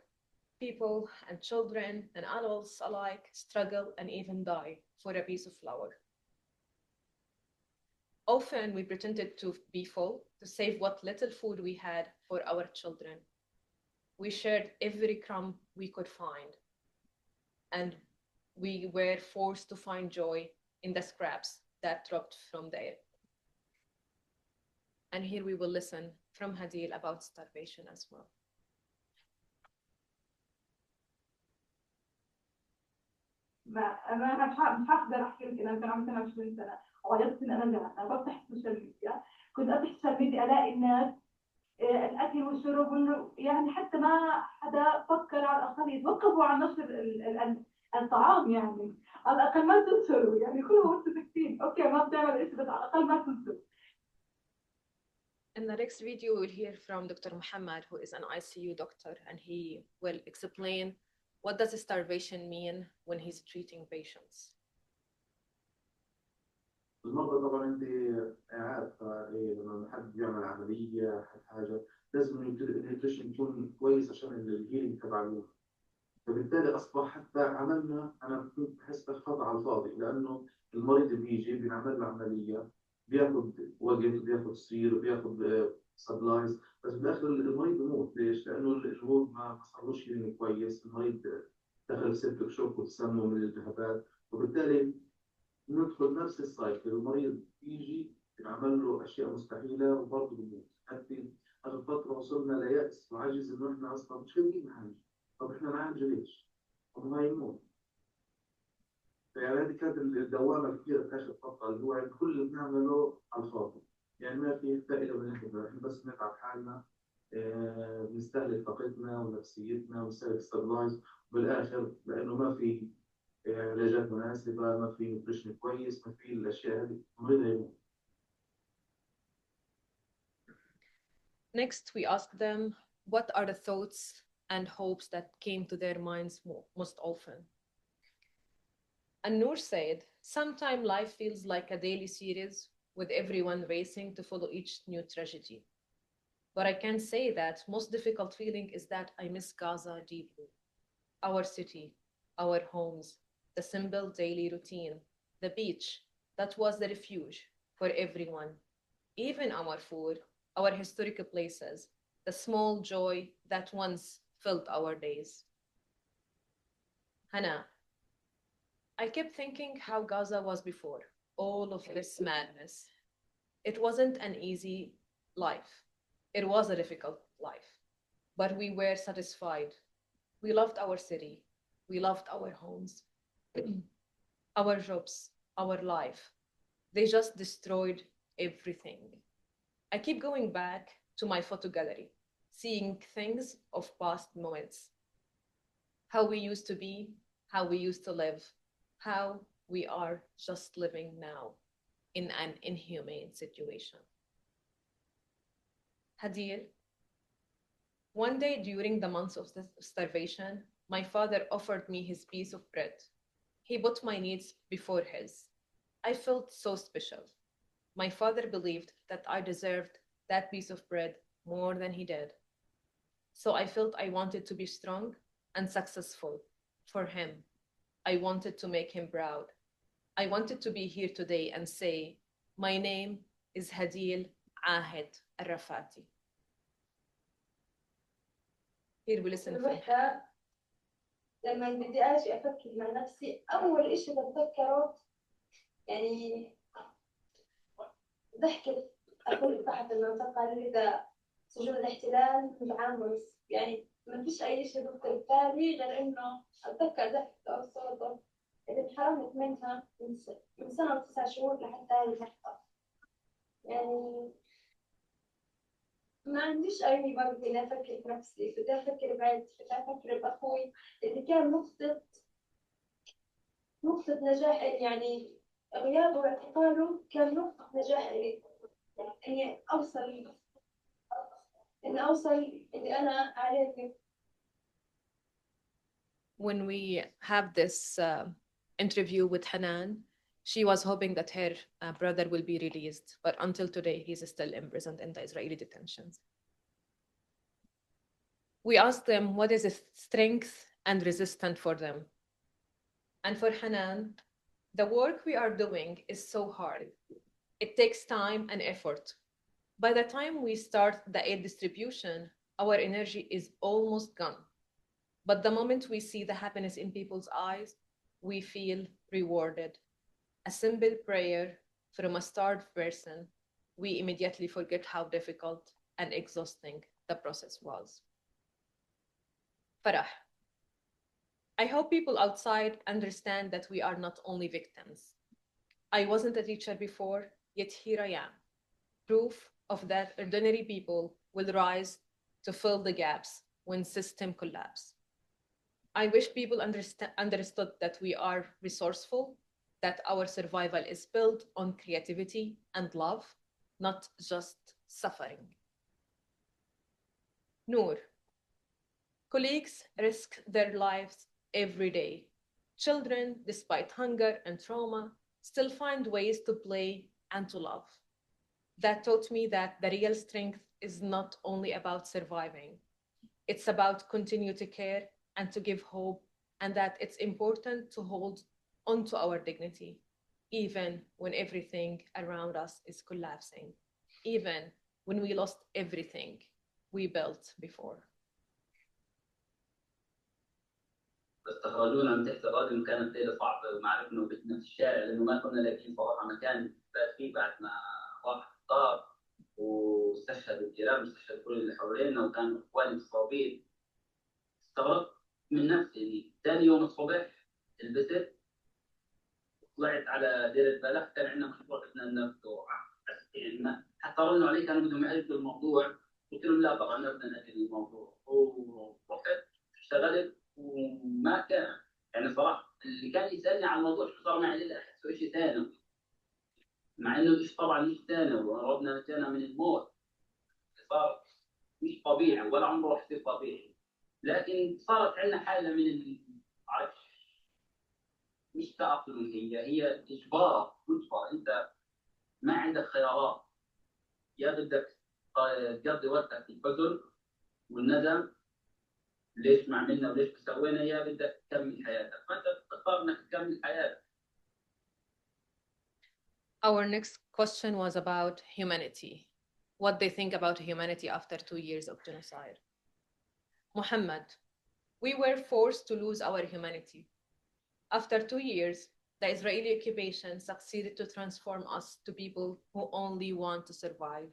people and children and adults alike struggle and even die for a piece of flour. Often we pretended to be full to save what little food we had for our children. We shared every crumb we could find, and we were forced to find joy in the scraps that dropped from the air. And here we will listen from Hadil about starvation as well. انا مش هقدر احكي لك انا كان عمري 22 سنه وعجبت ان انا جعانه انا بفتح السوشيال ميديا كنت افتح السوشيال ميديا الاقي الناس الاكل والشرب يعني حتى ما حدا فكر على الاقل يتوقفوا عن نشر الطعام يعني على الاقل ما تنشروا يعني كلهم متسكتين اوكي ما بتعمل شيء بس على الاقل ما تنشروا. In the next video, we'll hear from Dr. Muhammad, who is an ICU doctor, and he will explain what does starvation mean when he's treating patients. المرضى طبعا انت عارفه لما حد بيعمل عمليه حاجه لازم النيوتريشن يكون كويس عشان الهيلينج تبعه. فبالتالي اصبح حتى عملنا انا كنت بحس بخطا على الفاضي لانه المريض بيجي بينعمل له عمليه بياخذ وقت بياخذ سرير وبياخذ سبلايز بس بالاخر المريض بموت. ليش؟ لانه الجهود ما صارلوش هيلينج كويس. المريض دخل سيبتك شوك وتسمم من الالتهابات وبالتالي ندخل نفس السايكل. المريض يجي يعمل له اشياء مستحيله وبرضه بموت. حتى اخر فتره وصلنا ليأس وعجز انه احنا اصلا مش قادرين نعالج. طب احنا نعالجه ليش؟ طب ما يموت. يعني هذه كانت الدوامه الكبيره في اخر فتره اللي هو كل اللي بنعمله على الفاضي. يعني ما في فائده من احنا بس نتعب حالنا بنستهلك طاقتنا ونفسيتنا ونستهلك ستابلايز بالاخر لانه ما في علاجات مناسبة ما في نيوتريشن كويس ما في الأشياء هذه المريض هيموت. Next, we asked them what are the thoughts and hopes that came to their minds most often. And Noor said, sometimes life feels like a daily series with everyone racing to follow each new tragedy. But I can say that most difficult feeling is that I miss Gaza deeply. Our city, our homes, the simple daily routine, the beach that was the refuge for everyone, even our food, our historical places, the small joy that once filled our days. Hannah, I kept thinking how Gaza was before all of this madness. It wasn't an easy life. It was a difficult life, but we were satisfied. We loved our city. We loved our homes, our jobs, our life. They just destroyed everything. I keep going back to my photo gallery, seeing things of past moments, how we used to be, how we used to live, how we are just living now in an inhumane situation. Hadil, one day during the months of starvation, my father offered me his piece of bread. He put my needs before his. I felt so special. My father believed that I deserved that piece of bread more than he did. So I felt I wanted to be strong and successful for him. I wanted to make him proud. I wanted to be here today and say, my name is Hadil Ahed Al-Rafati. Here we listen. الوحدة لما بدي أجي أفكر مع نفسي أول إشي بتذكره يعني ضحكت أقول تحت المنطقة إذا سجون الاحتلال متعمس يعني ما فيش أي شيء بخطر ببالي غير إنه أتذكر ضحكته أو صوته اللي انحرمت منها من سنة و9 شهور لحتى هاي اللحظة يعني ما عنديش أي وقت إني أفكر بنفسي، بدي أفكر بعيلتي، بدي أفكر بأخوي اللي كان نقطة نجاح يعني غيابه واعتقاله كان نقطة نجاح لي إني أوصل اللي أنا عليه. When we have this interview with Hanan, she was hoping that her brother will be released, but until today, he's still imprisoned in the Israeli detentions. We asked them what is the strength and resistance for them. And for Hanan, the work we are doing is so hard. It takes time and effort. By the time we start the aid distribution, our energy is almost gone. But the moment we see the happiness in people's eyes, we feel rewarded. A simple prayer from a starved person, we immediately forget how difficult and exhausting the process was. Farah, I hope people outside understand that we are not only victims. I wasn't a teacher before, yet here I am. Proof of that ordinary people will rise to fill the gaps when system collapse. I wish people understood that we are resourceful, that our survival is built on creativity and love, not just suffering. Noor, colleagues risk their lives every day. Children, despite hunger and trauma, still find ways to play and to love. That taught me that the real strength is not only about surviving. It's about continue to care and to give hope, and that it's important to hold onto our dignity, even when everything around us is collapsing, even when we lost everything we built before. استخرجونا من تحت الراديو كانت ليله صعبه وما عرفنا وبتنا في الشارع لانه ما كنا لاقيين صراحه مكان نبات فيه بعد ما راح الطار واستشهد الجيران واستشهد كل اللي حوالينا وكانوا اخواني مصابين. استغربت من نفسي يعني ثاني يوم الصبح لبست طلعت على دير البلح كان عندنا مشروع بدنا ننفذه يعني حتى رنوا علي كانوا بدهم يعرفوا الموضوع قلت لهم لا طبعا بدنا ناجل الموضوع ورحت اشتغلت وما كان يعني صراحه اللي كان يسالني عن الموضوع شو صار معي لله احسه شيء ثاني مع انه الشيء طبعا مش ثاني وقربنا نجينا من الموت صار مش طبيعي ولا عمره راح يصير طبيعي لكن صارت عندنا حاله من عارف مش تأقلم هي اجبار انت ما عندك خيارات يا بدك تقضي وقتك في الحزن والندم ليش ما عملنا وليش سوينا يا بدك تكمل حياتك فانت بتختار انك تكمل حياتك. Our next question was about humanity, what they think about humanity after 2 years of genocide. Muhammad, we were forced to lose our humanity. After 2 years, the Israeli occupation succeeded to transform us to people who only want to survive.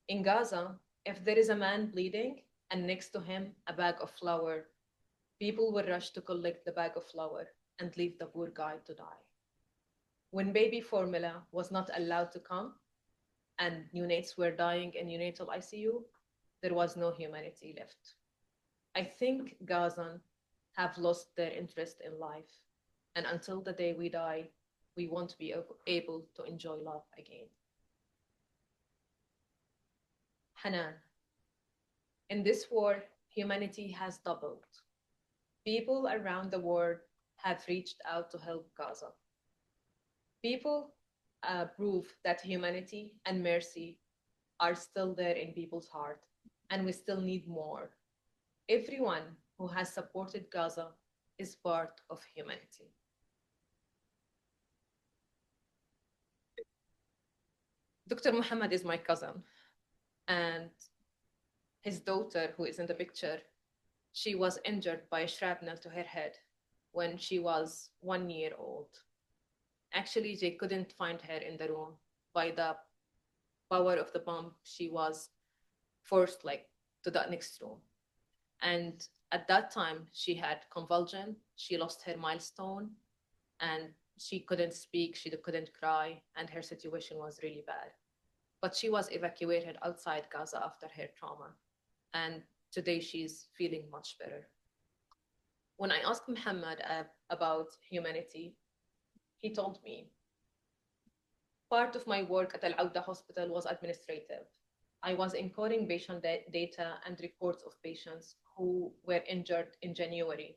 In Gaza, if there is a man bleeding and next to him a bag of flour, people will rush to collect the bag of flour and leave the poor guy to die. When baby formula was not allowed to come and neonates were dying in neonatal ICU, there was no humanity left. I think Gazan have lost their interest in life, and until the day we die, we won't be able to enjoy love again. Hanan, in this war, humanity has doubled. People around the world have reached out to help Gaza. People prove that humanity and mercy are still there in people's heart, and we still need more. Everyone who has supported Gaza is part of humanity. Dr. Muhammad is my cousin, and his daughter, who is in the picture, she was injured by a shrapnel to her head when she was 1 year old. Actually, they couldn't find her in the room. By the power of the bomb, she was forced to the next room. And at that time, she had convulsion, she lost her milestone, and she couldn't speak, she couldn't cry, and her situation was really bad. But she was evacuated outside Gaza after her trauma, and today she's feeling much better. When I asked Muhammad about humanity, he told me, part of my work at Al Auda Hospital was administrative. I was encoding patient data and reports of patients who were injured in January,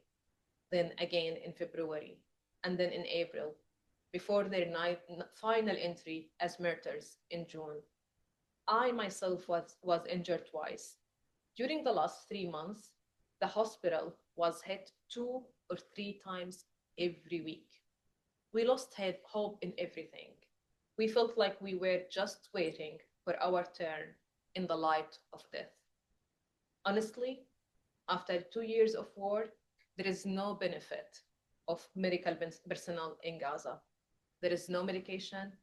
then again in February, and then in April, before their final entry as martyrs in June. I myself was injured twice. During the last 3 months, the hospital was hit 2 or 3 times every week. We lost hope in everything. We felt like we were just waiting for our turn in the light of death. Honestly, after 2 years of war, there is no benefit of medical personnel in Gaza. There is no medication,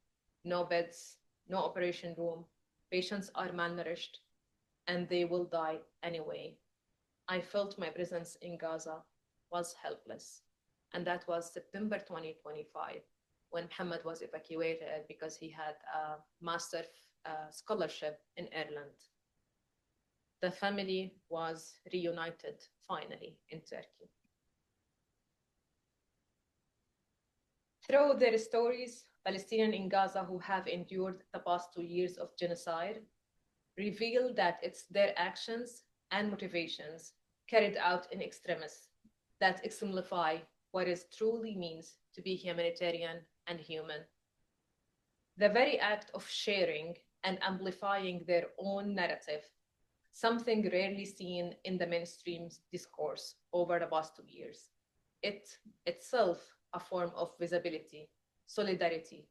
no beds, no operation room. Patients are malnourished, and they will die anyway. I felt my presence in Gaza was helpless. And that was September 2025, when Muhammad was evacuated because he had a master scholarship in Ireland. The family was reunited finally in Turkey. Through their stories, Palestinians in Gaza who have endured the past 2 years of genocide reveal that it's their actions and motivations carried out in extremis that exemplify what it truly means to be humanitarian and human. The very act of sharing and amplifying their own narrative, something rarely seen in the mainstream discourse over the past 2 years. It itself a form of visibility, solidarity,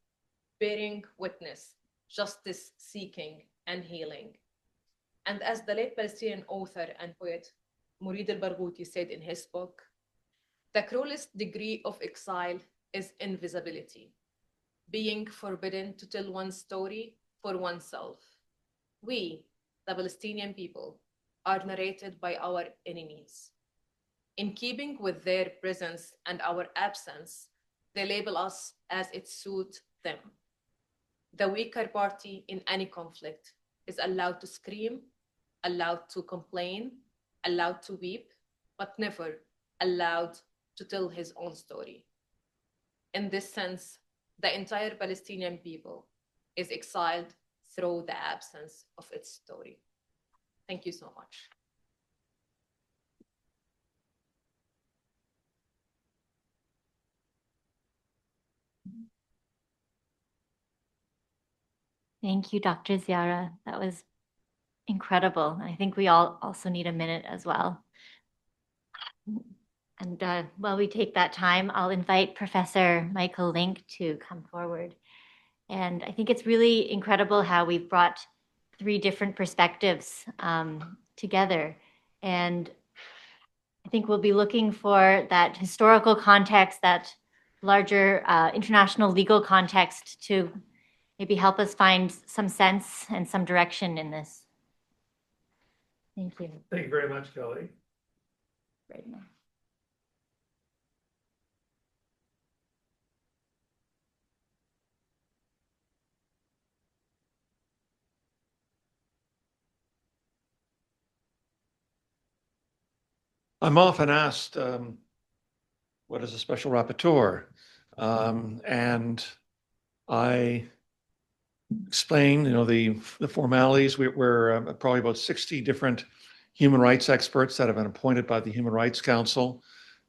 bearing witness, justice seeking, and healing. And as the late Palestinian author and poet Mourid al-Barghouti said in his book, the cruelest degree of exile is invisibility, being forbidden to tell one's story for oneself. We, the Palestinian people, are narrated by our enemies. In keeping with their presence and our absence, they label us as it suits them. The weaker party in any conflict is allowed to scream, allowed to complain, allowed to weep, but never allowed to tell his own story. In this sense, the entire Palestinian people is exiled through the absence of its story. Thank you so much. Thank you, Dr. Ziara. That was incredible. I think we all also need a minute as well. And while we take that time, I'll invite Professor Michael Link to come forward. And I think it's really incredible how we've brought three different perspectives together. And I think we'll be looking for that historical context, that larger international legal context to maybe help us find some sense and some direction in this. Thank you. Thank you very much, Kelly. Right now. I'm often asked, what is a special rapporteur? And I explain, the formalities. We're probably about 60 different human rights experts that have been appointed by the Human Rights Council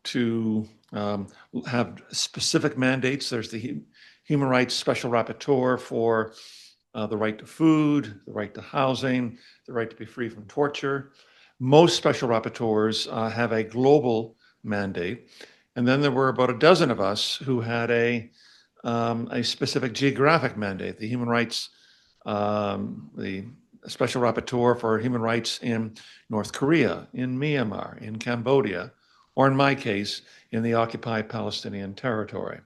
to have specific mandates. There's the Human Rights Special Rapporteur for the right to food, the right to housing, the right to be free from torture. Most special rapporteurs have a global mandate. And then there were about a dozen of us who had a specific geographic mandate. The human rights, the special rapporteur for human rights in North Korea, in Myanmar, in Cambodia, or in my case, in the occupied Palestinian territory.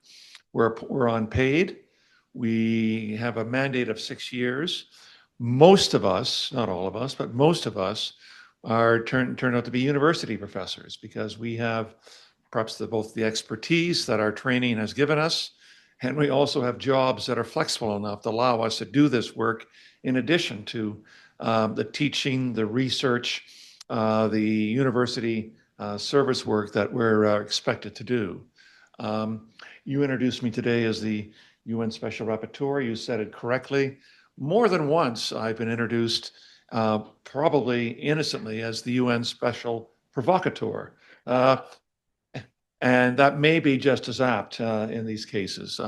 We're unpaid. We have a mandate of 6 years. Most of us, not all of us, but most of us turn out to be university professors because we have perhaps both the expertise that our training has given us, and we also have jobs that are flexible enough to allow us to do this work in addition to the teaching, the research, the university service work that we're expected to do. You introduced me today as the UN Special Rapporteur. You said it correctly. More than once, I've been introduced, probably innocently, as the UN Special Provocateur. And that may be just as apt in these cases.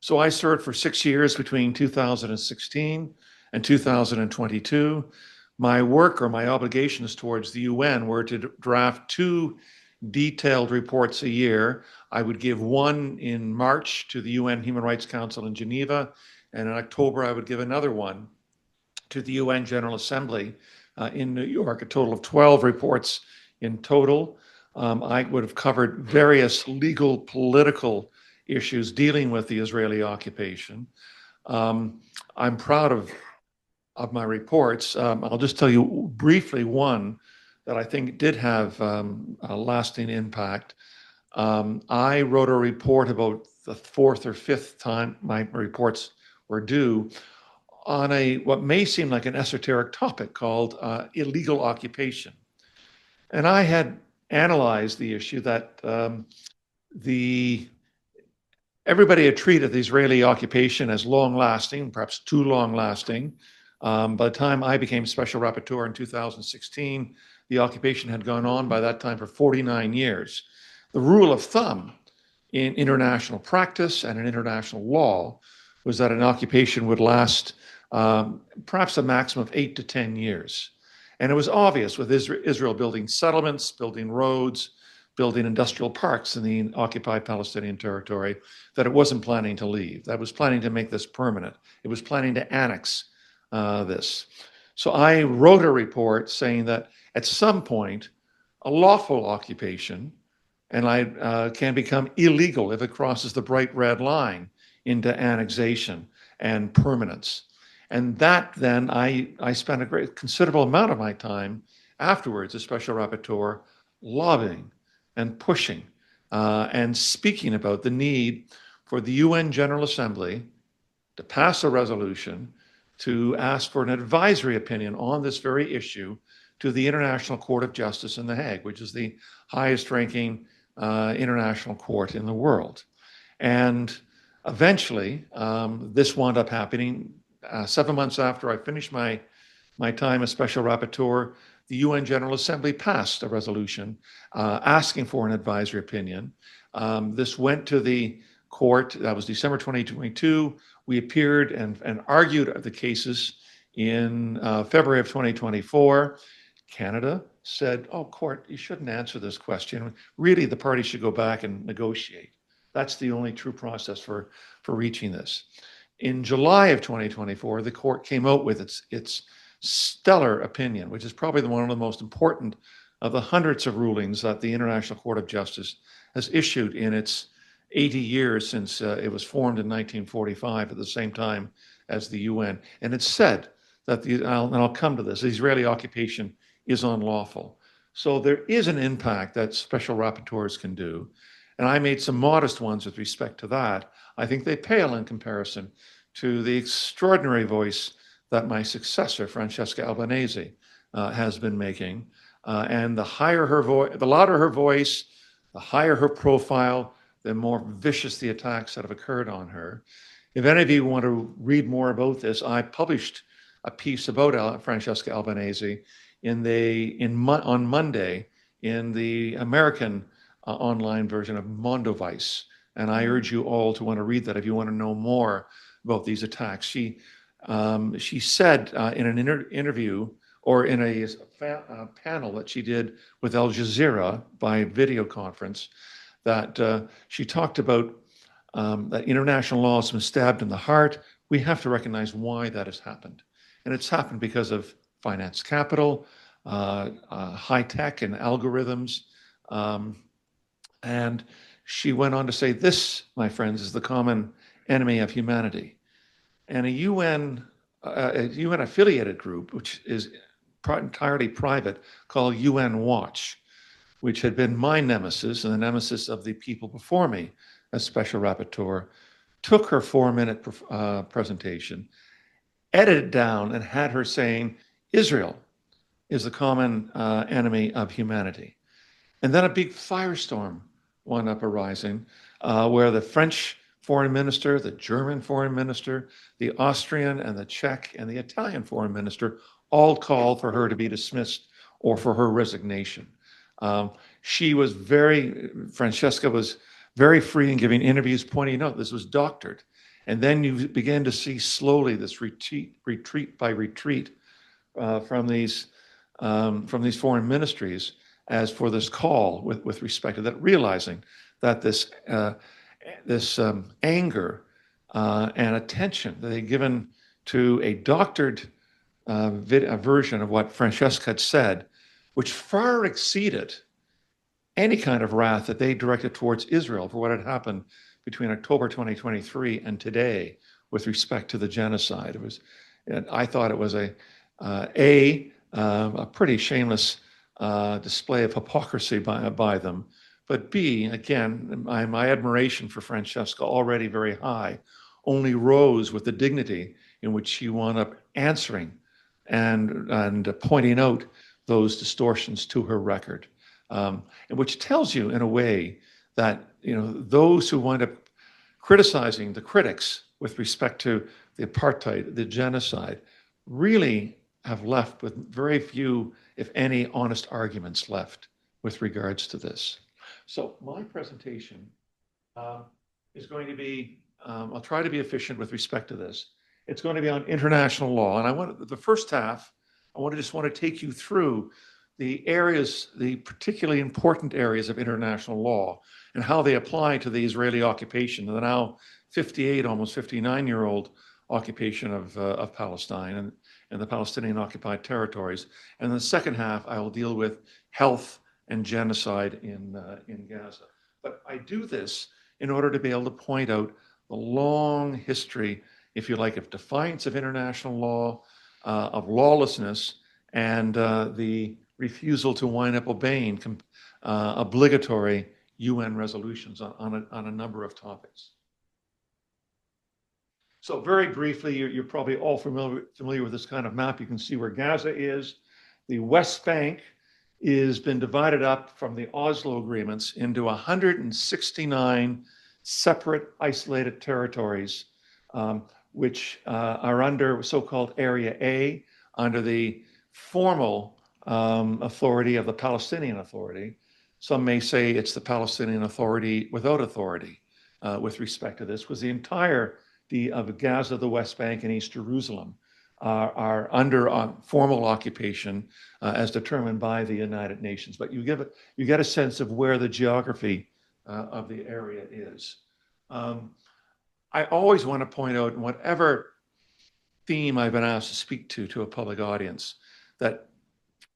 So I served for 6 years between 2016 and 2022. My work or my obligations towards the UN were to draft 2 detailed reports a year. I would give one in March to the UN Human Rights Council in Geneva, and in October I would give another one to the UN General Assembly in New York, a total of 12 reports in total. I would have covered various legal, political issues dealing with the Israeli occupation. I'm proud of my reports. I'll just tell you briefly one that I think did have a lasting impact. I wrote a report about the 4th or 5th time my reports were due on what may seem like an esoteric topic called illegal occupation. And I had analyzed the issue that everybody had treated the Israeli occupation as long-lasting, perhaps too long-lasting. By the time I became Special Rapporteur in 2016, the occupation had gone on by that time for 49 years. The rule of thumb in international practice and in international law was that an occupation would last perhaps a maximum of 8 to 10 years. And it was obvious with Israel building settlements, building roads, building industrial parks in the occupied Palestinian territory, that it wasn't planning to leave. That was planning to make this permanent. It was planning to annex this. So I wrote a report saying that at some point, a lawful occupation can become illegal if it crosses the bright red line into annexation and permanence. And that then I spent a considerable amount of my time afterwards as Special Rapporteur lobbying and pushing and speaking about the need for the UN General Assembly to pass a resolution to ask for an advisory opinion on this very issue to the International Court of Justice in The Hague, which is the highest ranking international court in the world. And eventually, this wound up happening 7 months after I finished my time as Special Rapporteur. The UN General Assembly passed a resolution asking for an advisory opinion. This went to the court. That was December 2022. We appeared and argued the cases in February of 2024. Canada said, "Oh, court, you shouldn't answer this question. Really, the parties should go back and negotiate. That's the only true process for reaching this." In July of 2024, the court came out with its stellar opinion, which is probably one of the most important of the hundreds of rulings that the International Court of Justice has issued in its 80 years since it was formed in 1945 at the same time as the UN. And it said that, and I'll come to this, the Israeli occupation is unlawful. So there is an impact that special rapporteurs can do. And I made some modest ones with respect to that. I think they pale in comparison to the extraordinary voice that my successor, Francesca Albanese, has been making. And the higher her voice, the louder her voice, the higher her profile, the more vicious the attacks that have occurred on her. If any of you want to read more about this, I published a piece about Francesca Albanese on Monday in the American online version of Mondovice. And I urge you all to want to read that if you want to know more about these attacks. She said in an interview or in a panel that she did with Al Jazeera by video conference that she talked about that international law has been stabbed in the heart. We have to recognize why that has happened. And it's happened because of finance capital, high tech and algorithms. And she went on to say, this, my friends, is the common enemy of humanity. And a UN affiliated group, which is entirely private, called UN Watch, which had been my nemesis and the nemesis of the people before me as special rapporteur, took her 4-minute presentation, edited down, and had her saying, Israel is the common enemy of humanity. And then a big firestorm wound up arising where the French foreign minister, the German foreign minister, the Austrian and the Czech and the Italian foreign minister all called for her to be dismissed or for her resignation. Francesca was very free in giving interviews, pointing out this was doctored. And then you begin to see slowly this retreat by retreat from these foreign ministries as for this call with respect to that, realizing that this anger and attention that they'd given to a doctored version of what Francesca had said, which far exceeded any kind of wrath that they directed towards Israel for what had happened between October 2023 and today with respect to the genocide. I thought it was a pretty shameless display of hypocrisy by them. But B, again, my admiration for Francesca, already very high, only rose with the dignity in which she wound up answering and pointing out those distortions to her record, and which tells you in a way that those who wind up criticizing the critics with respect to the apartheid, the genocide, really have left with very few, if any, honest arguments left with regards to this. So my presentation is going to be, I'll try to be efficient with respect to this. It's going to be on international law. And the first half, I just want to take you through the areas, the particularly important areas of international law and how they apply to the Israeli occupation, the now 58, almost 59-year-old occupation of Palestine and the Palestinian occupied territories. And in the second half, I will deal with health and genocide in Gaza. But I do this in order to be able to point out the long history, if you like, of defiance of international law, of lawlessness, and the refusal to wind up obeying obligatory UN resolutions on a number of topics. So very briefly, you're probably all familiar with this kind of map. You can see where Gaza is. The West Bank has been divided up from the Oslo agreements into 169 separate isolated territories, which are under so-called Area A, under the formal authority of the Palestinian Authority. Some may say it's the Palestinian Authority without authority with respect to this, because the entirety of Gaza, the West Bank, and East Jerusalem are under formal occupation as determined by the United Nations. But you get a sense of where the geography of the area is. I always want to point out in whatever theme I've been asked to speak to a public audience, that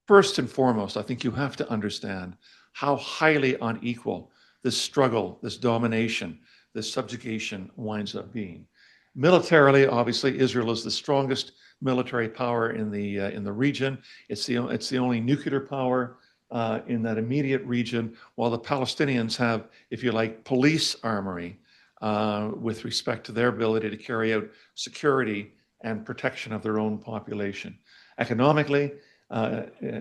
first and foremost, I think you have to understand how highly unequal this struggle, this domination, this subjugation winds up being. Militarily, obviously, Israel is the strongest military power in the region. It's the only nuclear power in that immediate region, while the Palestinians have, if you like, police armory with respect to their ability to carry out security and protection of their own population. Economically,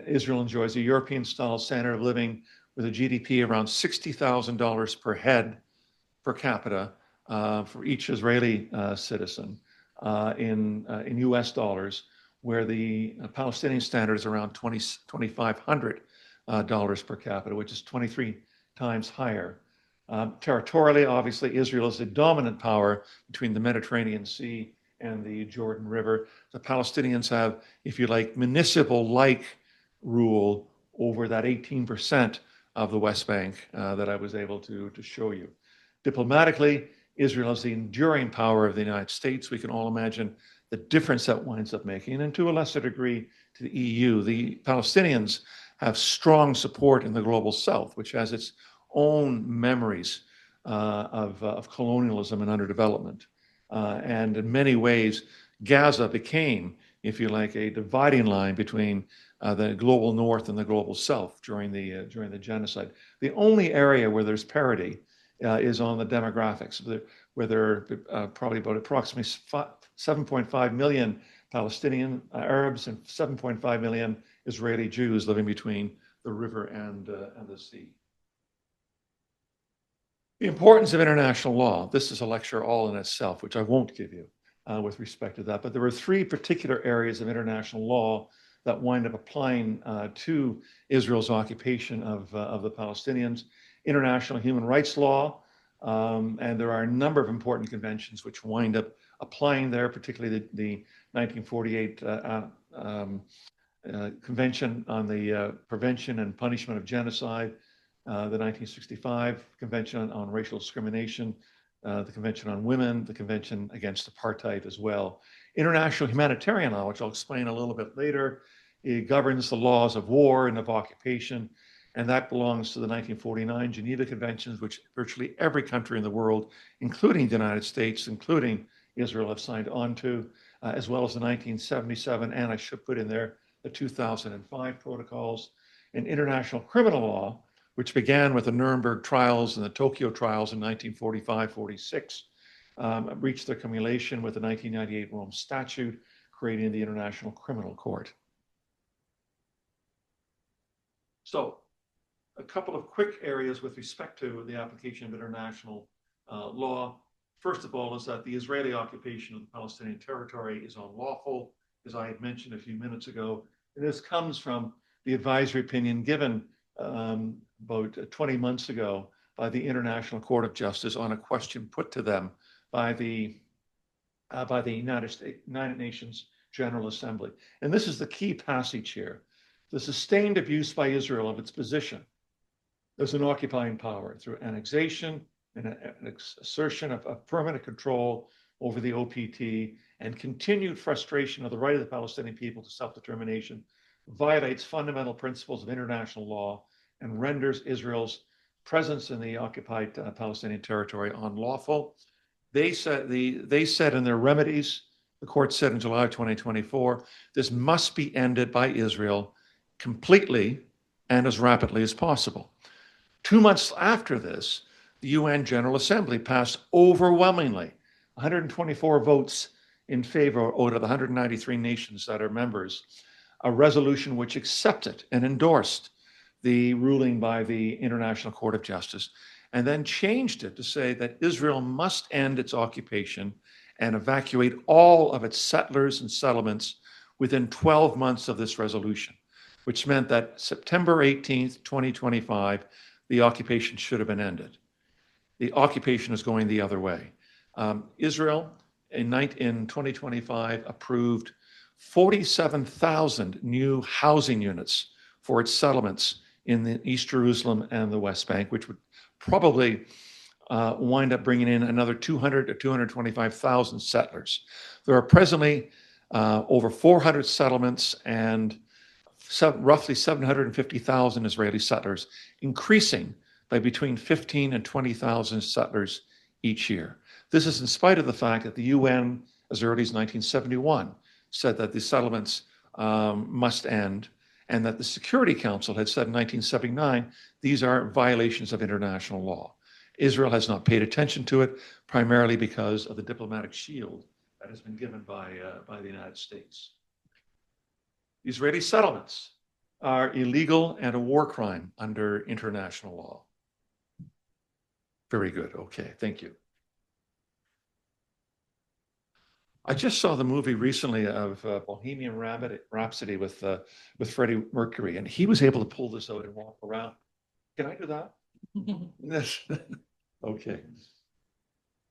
Israel enjoys a European-style standard of living with a GDP around $60,000 per head per capita for each Israeli citizen in US dollars, where the Palestinian standard is around $2,500 per capita, which is 23 times higher. Territorially, obviously, Israel is the dominant power between the Mediterranean Sea and the Jordan River. The Palestinians have, if you like, municipal-like rule over that 18% of the West Bank that I was able to show you. Diplomatically, Israel is the enduring power of the United States. We can all imagine the difference that winds up making, and to a lesser degree to the EU. The Palestinians have strong support in the global South, which has its own memories of colonialism and underdevelopment. And in many ways, Gaza became, if you like, a dividing line between the global North and the global South during the genocide. The only area where there's parity is on the demographics, where there are probably about approximately 7.5 million Palestinian Arabs and 7.5 million Israeli Jews living between the river and the sea. The importance of international law. This is a lecture all in itself, which I won't give you with respect to that. But there were three particular areas of international law that wind up applying to Israel's occupation of the Palestinians. International human rights law, and there are a number of important conventions which wind up applying there, particularly the 1948 Convention on the Prevention and Punishment of Genocide, the 1965 Convention on Racial Discrimination, the Convention on Women, the Convention Against Apartheid as well. International humanitarian law, which I'll explain a little bit later, it governs the laws of war and of occupation, and that belongs to the 1949 Geneva Conventions, which virtually every country in the world, including the United States, including Israel, have signed on to, as well as the 1977, and I should put in there the 2005 protocols. And international criminal law, which began with the Nuremberg trials and the Tokyo trials in 1945-46, reached their culmination with the 1998 Rome Statute, creating the International Criminal Court. So, a couple of quick areas with respect to the application of international law. First of all, is that the Israeli occupation of the Palestinian territory is unlawful, as I had mentioned a few minutes ago. And this comes from the advisory opinion given about 20 months ago by the International Court of Justice on a question put to them by the United Nations General Assembly. And this is the key passage here. The sustained abuse by Israel of its position as an occupying power through annexation and an assertion of permanent control over the OPT and continued frustration of the right of the Palestinian people to self-determination violates fundamental principles of international law and renders Israel's presence in the occupied Palestinian territory unlawful. They said in their remedies, the court said in July of 2024, this must be ended by Israel completely and as rapidly as possible. 2 months after this, the UN General Assembly passed overwhelmingly 124 votes in favor out of the 193 nations that are members, a resolution which accepted and endorsed the ruling by the International Court of Justice, and then changed it to say that Israel must end its occupation and evacuate all of its settlers and settlements within 12 months of this resolution, which meant that September 18th, 2025, the occupation should have been ended. The occupation is going the other way. Israel in 2025 approved 47,000 new housing units for its settlements in the East Jerusalem and the West Bank, which would probably wind up bringing in another 200 to 225,000 settlers. There are presently over 400 settlements and roughly 750,000 Israeli settlers, increasing by between 15 and 20,000 settlers each year. This is in spite of the fact that the UN, as early as 1971, said that the settlements must end, and that the Security Council had said in 1979, these are violations of international law. Israel has not paid attention to it, primarily because of the diplomatic shield that has been given by the United States. Israeli settlements are illegal and a war crime under international law. Very good. Okay, thank you. I just saw the movie recently of Bohemian Rhapsody with Freddie Mercury, and he was able to pull this out and walk around. Can I do that? Okay.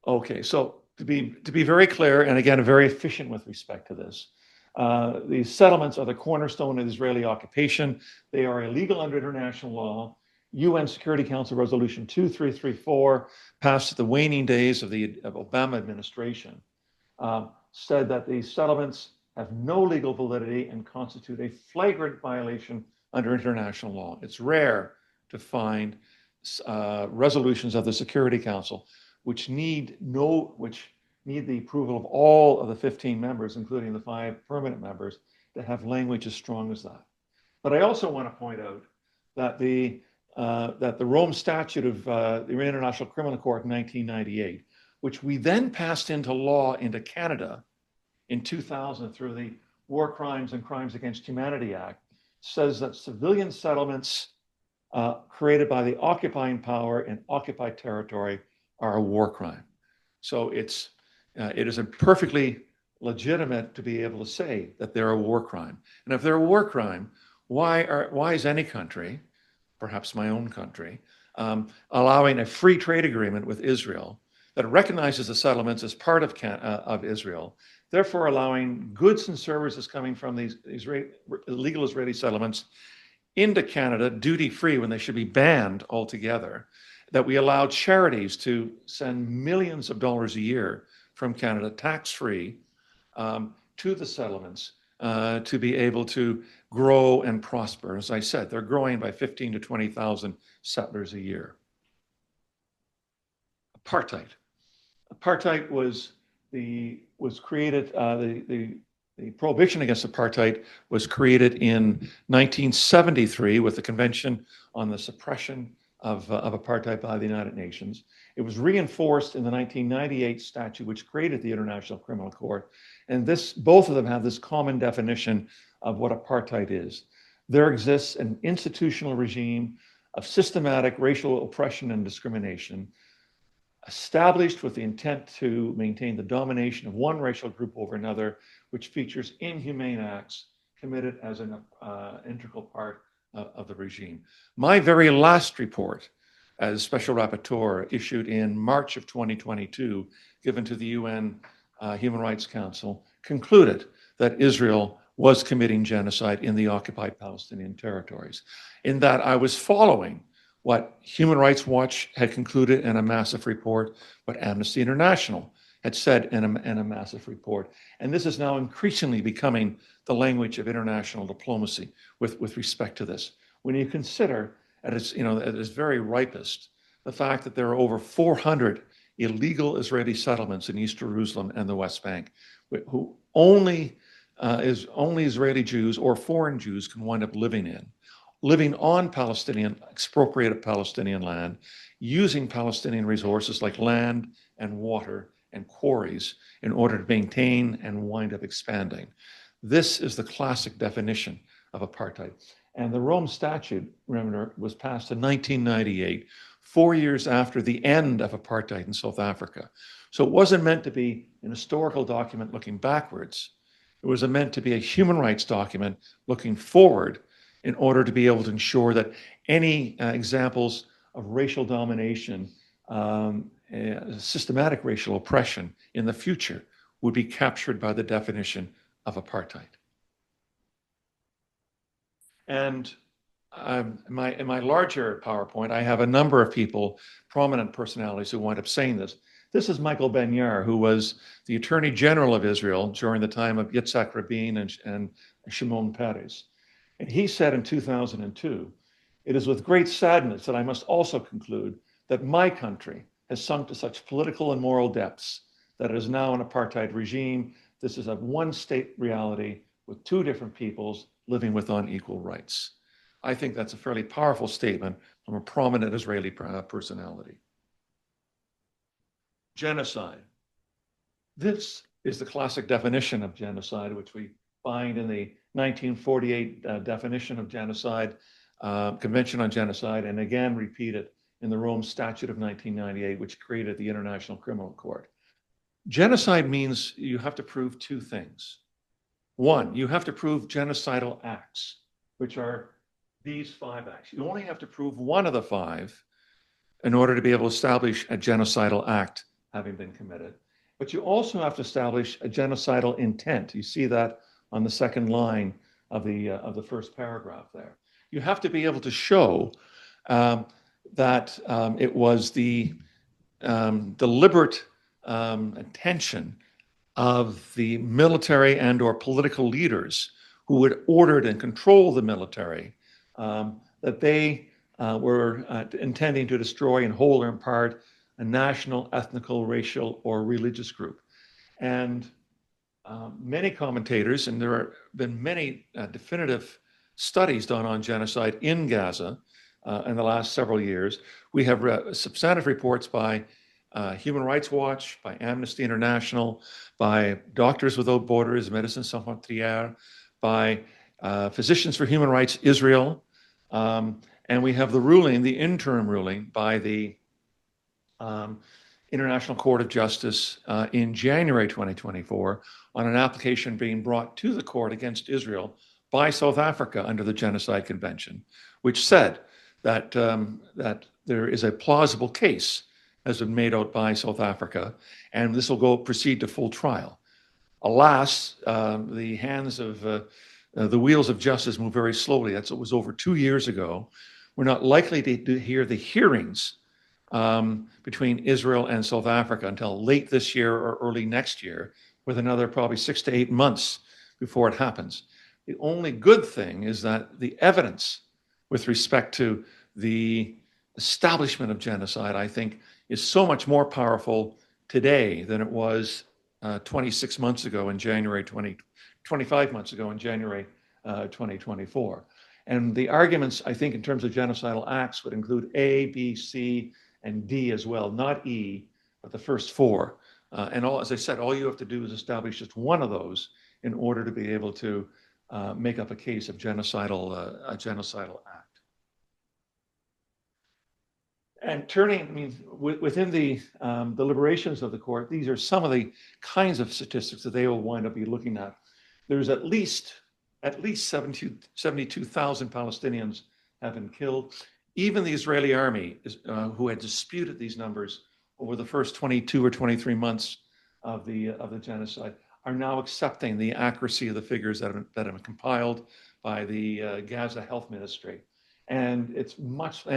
Okay, so to be very clear, and again, very efficient with respect to this, these settlements are the cornerstone of Israeli occupation. They are illegal under international law. UN Security Council Resolution 2334, passed at the waning days of the Obama administration, said that these settlements have no legal validity and constitute a flagrant violation under international law. It's rare to find resolutions of the Security Council which need the approval of all of the 15 members, including the 5 permanent members, to have language as strong as that. But I also want to point out that the Rome Statute of the International Criminal Court in 1998, which we then passed into law into Canada in 2000 through the War Crimes and Crimes Against Humanity Act, says that civilian settlements created by the occupying power in occupied territory are a war crime. So it is perfectly legitimate to be able to say that they're a war crime. And if they're a war crime, why is any country, perhaps my own country, allowing a free trade agreement with Israel that recognizes the settlements as part of Israel, therefore allowing goods and services coming from these illegal Israeli settlements into Canada duty-free when they should be banned altogether, that we allowed charities to send millions of dollars a year from Canada tax-free to the settlements to be able to grow and prosper. As I said, they're growing by 15 to 20,000 settlers a year. Apartheid. Apartheid was created, the prohibition against apartheid was created in 1973 with the Convention on the Suppression of Apartheid by the United Nations. It was reinforced in the 1998 statute, which created the International Criminal Court. And both of them have this common definition of what apartheid is. There exists an institutional regime of systematic racial oppression and discrimination established with the intent to maintain the domination of one racial group over another, which features inhumane acts committed as an integral part of the regime. My very last report as Special Rapporteur, issued in March of 2022, given to the UN Human Rights Council, concluded that Israel was committing genocide in the occupied Palestinian territories, in that I was following what Human Rights Watch had concluded in a massive report, what Amnesty International had said in a massive report. And this is now increasingly becoming the language of international diplomacy with respect to this. When you consider at its very ripest, the fact that there are over 400 illegal Israeli settlements in East Jerusalem and the West Bank, who only Israeli Jews or foreign Jews can wind up living on expropriated Palestinian land, using Palestinian resources like land and water and quarries in order to maintain and wind up expanding. This is the classic definition of apartheid. And the Rome Statute, remember, was passed in 1998, 4 years after the end of apartheid in South Africa. So it wasn't meant to be an historical document looking backwards. It was meant to be a human rights document looking forward in order to be able to ensure that any examples of racial domination, systematic racial oppression in the future would be captured by the definition of apartheid. And in my larger PowerPoint, I have a number of people, prominent personalities who wind up saying this. This is Michael Ben-Yair, who was the Attorney General of Israel during the time of Yitzhak Rabin and Shimon Peres. And he said in 2002, "It is with great sadness that I must also conclude that my country has sunk to such political and moral depths that it is now an apartheid regime. This is a one-state reality with two different peoples living with unequal rights." I think that's a fairly powerful statement from a prominent Israeli personality. Genocide. This is the classic definition of genocide, which we find in the 1948 definition of genocide, Convention on Genocide, and again repeated in the Rome Statute of 1998, which created the International Criminal Court. Genocide means you have to prove two things. One, you have to prove genocidal acts, which are these 5 acts. You only have to prove one of the 5 in order to be able to establish a genocidal act having been committed. But you also have to establish a genocidal intent. You see that on the second line of the first paragraph there. You have to be able to show that it was the deliberate intention of the military and or political leaders who had ordered and controlled the military, that they were intending to destroy in whole or in part a national, ethnical, racial, or religious group. And many commentators, and there have been many definitive studies done on genocide in Gaza in the last several years. We have substantive reports by Human Rights Watch, by Amnesty International, by Doctors Without Borders, Médecins Sans Frontières, by Physicians for Human Rights Israel, and we have the ruling, the interim ruling by the International Court of Justice in January 2024 on an application being brought to the court against Israel by South Africa under the Genocide Convention, which said that, that there is a plausible case has been made out by South Africa, and this will proceed to full trial. Alas, the hands of the wheels of justice move very slowly. It was over 2 years ago. We're not likely to hear the hearings between Israel and South Africa until late this year or early next year, with another probably 6 to 8 months before it happens. The only good thing is that the evidence with respect to the establishment of genocide, I think, is so much more powerful today than it was 26 months ago in January 25 months ago in January 2024. And the arguments, I think, in terms of genocidal acts would include A, B, C, and D as well, not E, but the first 4. And as I said, all you have to do is establish just one of those in order to be able to make up a case of a genocidal act. And within the deliberations of the court, these are some of the kinds of statistics that they will wind up be looking at. There's at least 72,000 Palestinians have been killed. Even the Israeli army, who had disputed these numbers over the first 22 or 23 months of the genocide, are now accepting the accuracy of the figures that have been compiled by the Gaza Health Ministry. And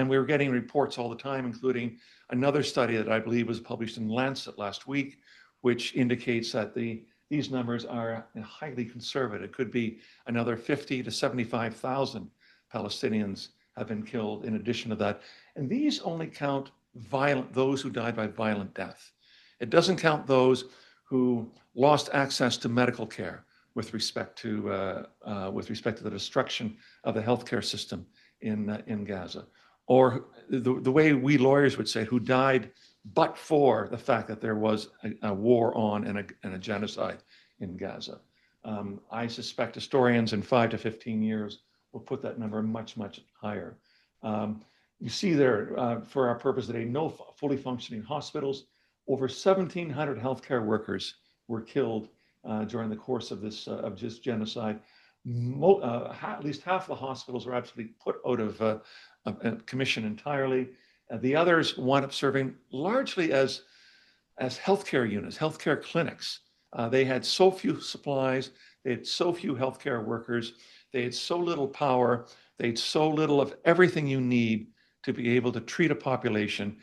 we're getting reports all the time, including another study that I believe was published in Lancet last week, which indicates that these numbers are highly conservative. It could be another 50 to 75,000 Palestinians have been killed in addition to that. And these only count those who died by violent death. It doesn't count those who lost access to medical care with respect to the destruction of the healthcare system in Gaza, or the way we lawyers would say, who died but for the fact that there was a war on and a genocide in Gaza. I suspect historians in 5 to 15 years will put that number much, much higher. You see there, for our purpose today, no fully functioning hospitals. Over 1,700 healthcare workers were killed during the course of this genocide. At least half the hospitals were absolutely put out of commission entirely. The others wound up serving largely as healthcare units, healthcare clinics. They had so few supplies, they had so few healthcare workers, they had so little power They ate so little of everything you need to be able to treat a population.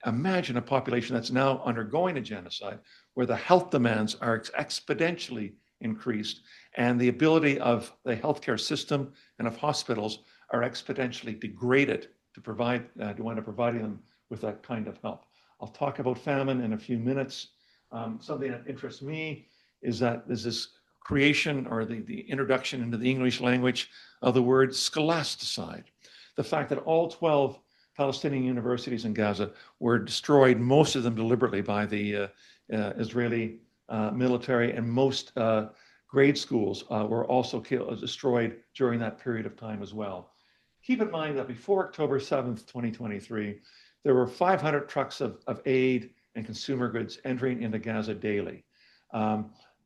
Imagine a population that's now undergoing a genocide, where the health demands are exponentially increased, and the ability of the healthcare system and of hospitals are exponentially degraded to wind up providing them with that kind of help. I'll talk about famine in a few minutes. Something that interests me is that there's this creation or the introduction into the English language of the word scholasticide. The fact that all 12 Palestinian universities in Gaza were destroyed, most of them deliberately by the Israeli military, and most grade schools were also destroyed during that period of time as well. Keep in mind that before October 7th, 2023, there were 500 trucks of aid and consumer goods entering into Gaza daily.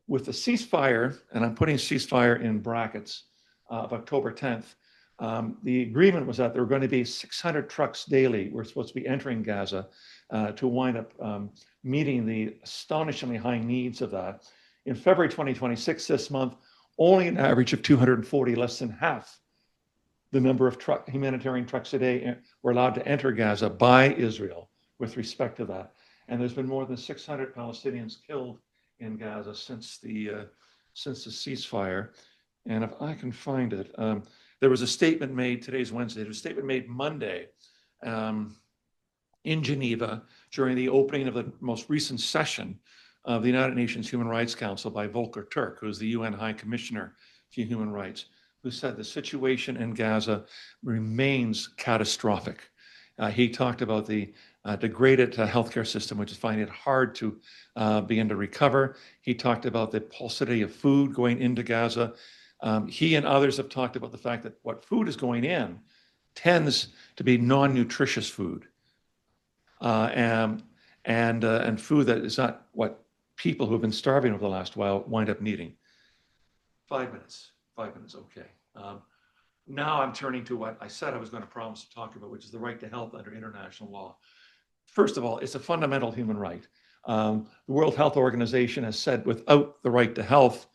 With the ceasefire, and I'm putting ceasefire in brackets, of October 10th, the agreement was that there were going to be 600 trucks daily were supposed to be entering Gaza to wind up meeting the astonishingly high needs of that. In February 2026, this month, only an average of 240, less than half the number of humanitarian trucks a day were allowed to enter Gaza by Israel with respect to that. And there's been more than 600 Palestinians killed in Gaza since the ceasefire. And if I can find it, there was a statement made, today's Wednesday, there was a statement made Monday in Geneva during the opening of the most recent session of the United Nations Human Rights Council by Volker Turk, who's the UN High Commissioner for Human Rights, who said the situation in Gaza remains catastrophic. He talked about the degraded healthcare system, which is finding it hard to begin to recover. He talked about the paucity of food going into Gaza. He and others have talked about the fact that what food is going in tends to be non-nutritious food, and food that is not what people who have been starving over the last while wind up needing. 5 minutes, okay. Now I'm turning to what I said I was going to promise to talk about, which is the right to health under international law. First of all, it's a fundamental human right. The World Health Organization has said without the right to health,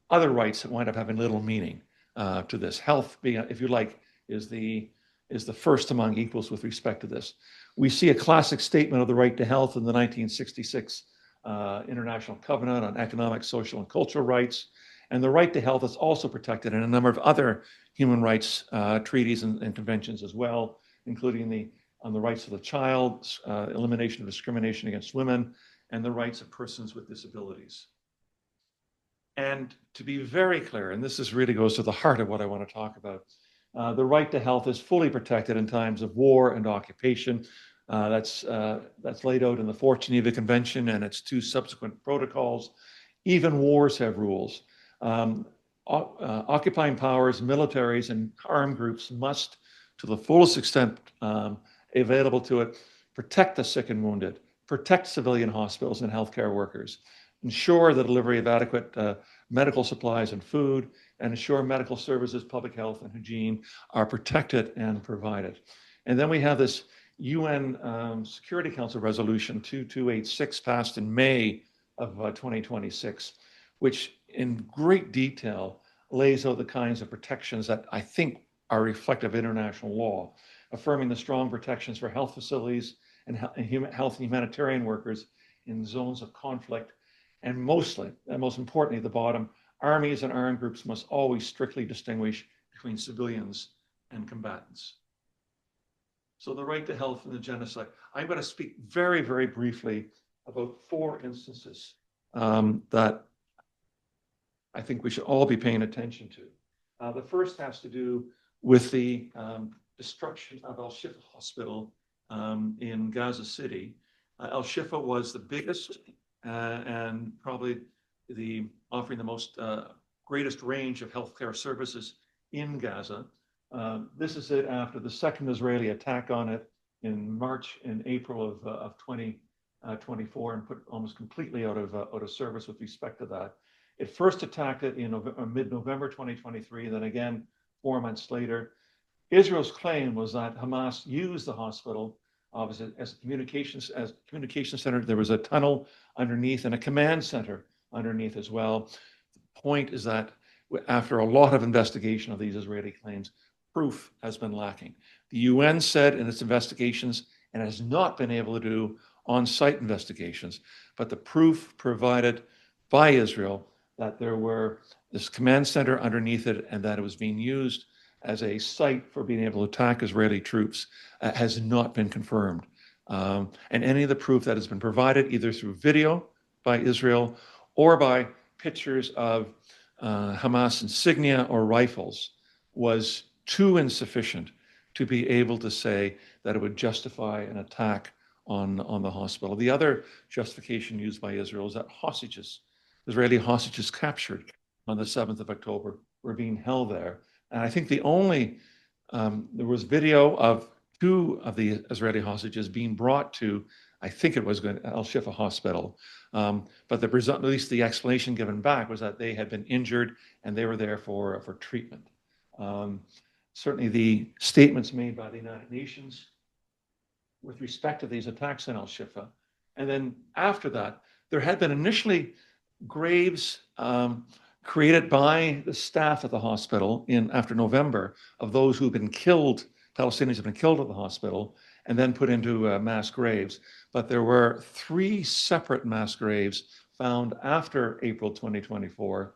other rights wind up having little meaning to this. Health, being, if you like, is the first among equals with respect to this. We see a classic statement of the right to health in the 1966 International Covenant on Economic, Social, and Cultural Rights. And the right to health is also protected in a number of other human rights treaties and conventions as well, including on the rights of the child, elimination of discrimination against women, and the rights of persons with disabilities. And to be very clear, and this really goes to the heart of what I want to talk about, the right to health is fully protected in times of war and occupation. That's laid out in the Fourth Geneva Convention and its 2 subsequent protocols. Even wars have rules. Occupying powers, militaries, and armed groups must, to the fullest extent available to it, protect the sick and wounded, protect civilian hospitals and healthcare workers, ensure the delivery of adequate medical supplies and food, and ensure medical services, public health, and hygiene are protected and provided. And then we have this UN Security Council Resolution 2286 passed in May of 2026, which in great detail lays out the kinds of protections that I think are reflective of international law, affirming the strong protections for health facilities and health and humanitarian workers in zones of conflict. And mostly, and most importantly, at the bottom, armies and armed groups must always strictly distinguish between civilians and combatants. So the right to health and the genocide. I'm going to speak very, very briefly about 4 instances that I think we should all be paying attention to. The first has to do with the destruction of Al-Shifa Hospital in Gaza City. Al-Shifa was the biggest and probably offering the most greatest range of healthcare services in Gaza. This is it after the second Israeli attack on it in March and April of 2024 and put almost completely out of service with respect to that. It first attacked it in mid-November 2023, then again 4 months later. Israel's claim was that Hamas used the hospital as a communications center. There was a tunnel underneath and a command center underneath as well. The point is that after a lot of investigation of these Israeli claims, proof has been lacking. The UN said in its investigations, and has not been able to do on-site investigations, but the proof provided by Israel that there were this command center underneath it and that it was being used as a site for being able to attack Israeli troops has not been confirmed. And any of the proof that has been provided, either through video by Israel or by pictures of Hamas insignia or rifles, was too insufficient to be able to say that it would justify an attack on the hospital. The other justification used by Israel is that hostages, Israeli hostages captured on the 7th of October, were being held there. And I think the only, there was video of 2 of the Israeli hostages being brought to, I think it was Al-Shifa Hospital. But the result, at least the explanation given back, was that they had been injured and they were there for treatment. Certainly the statements made by the United Nations with respect to these attacks in Al-Shifa. And then after that, there had been initially graves created by the staff at the hospital after November of those who've been killed, Palestinians have been killed at the hospital, and then put into mass graves. But there were 3 separate mass graves found after April 2024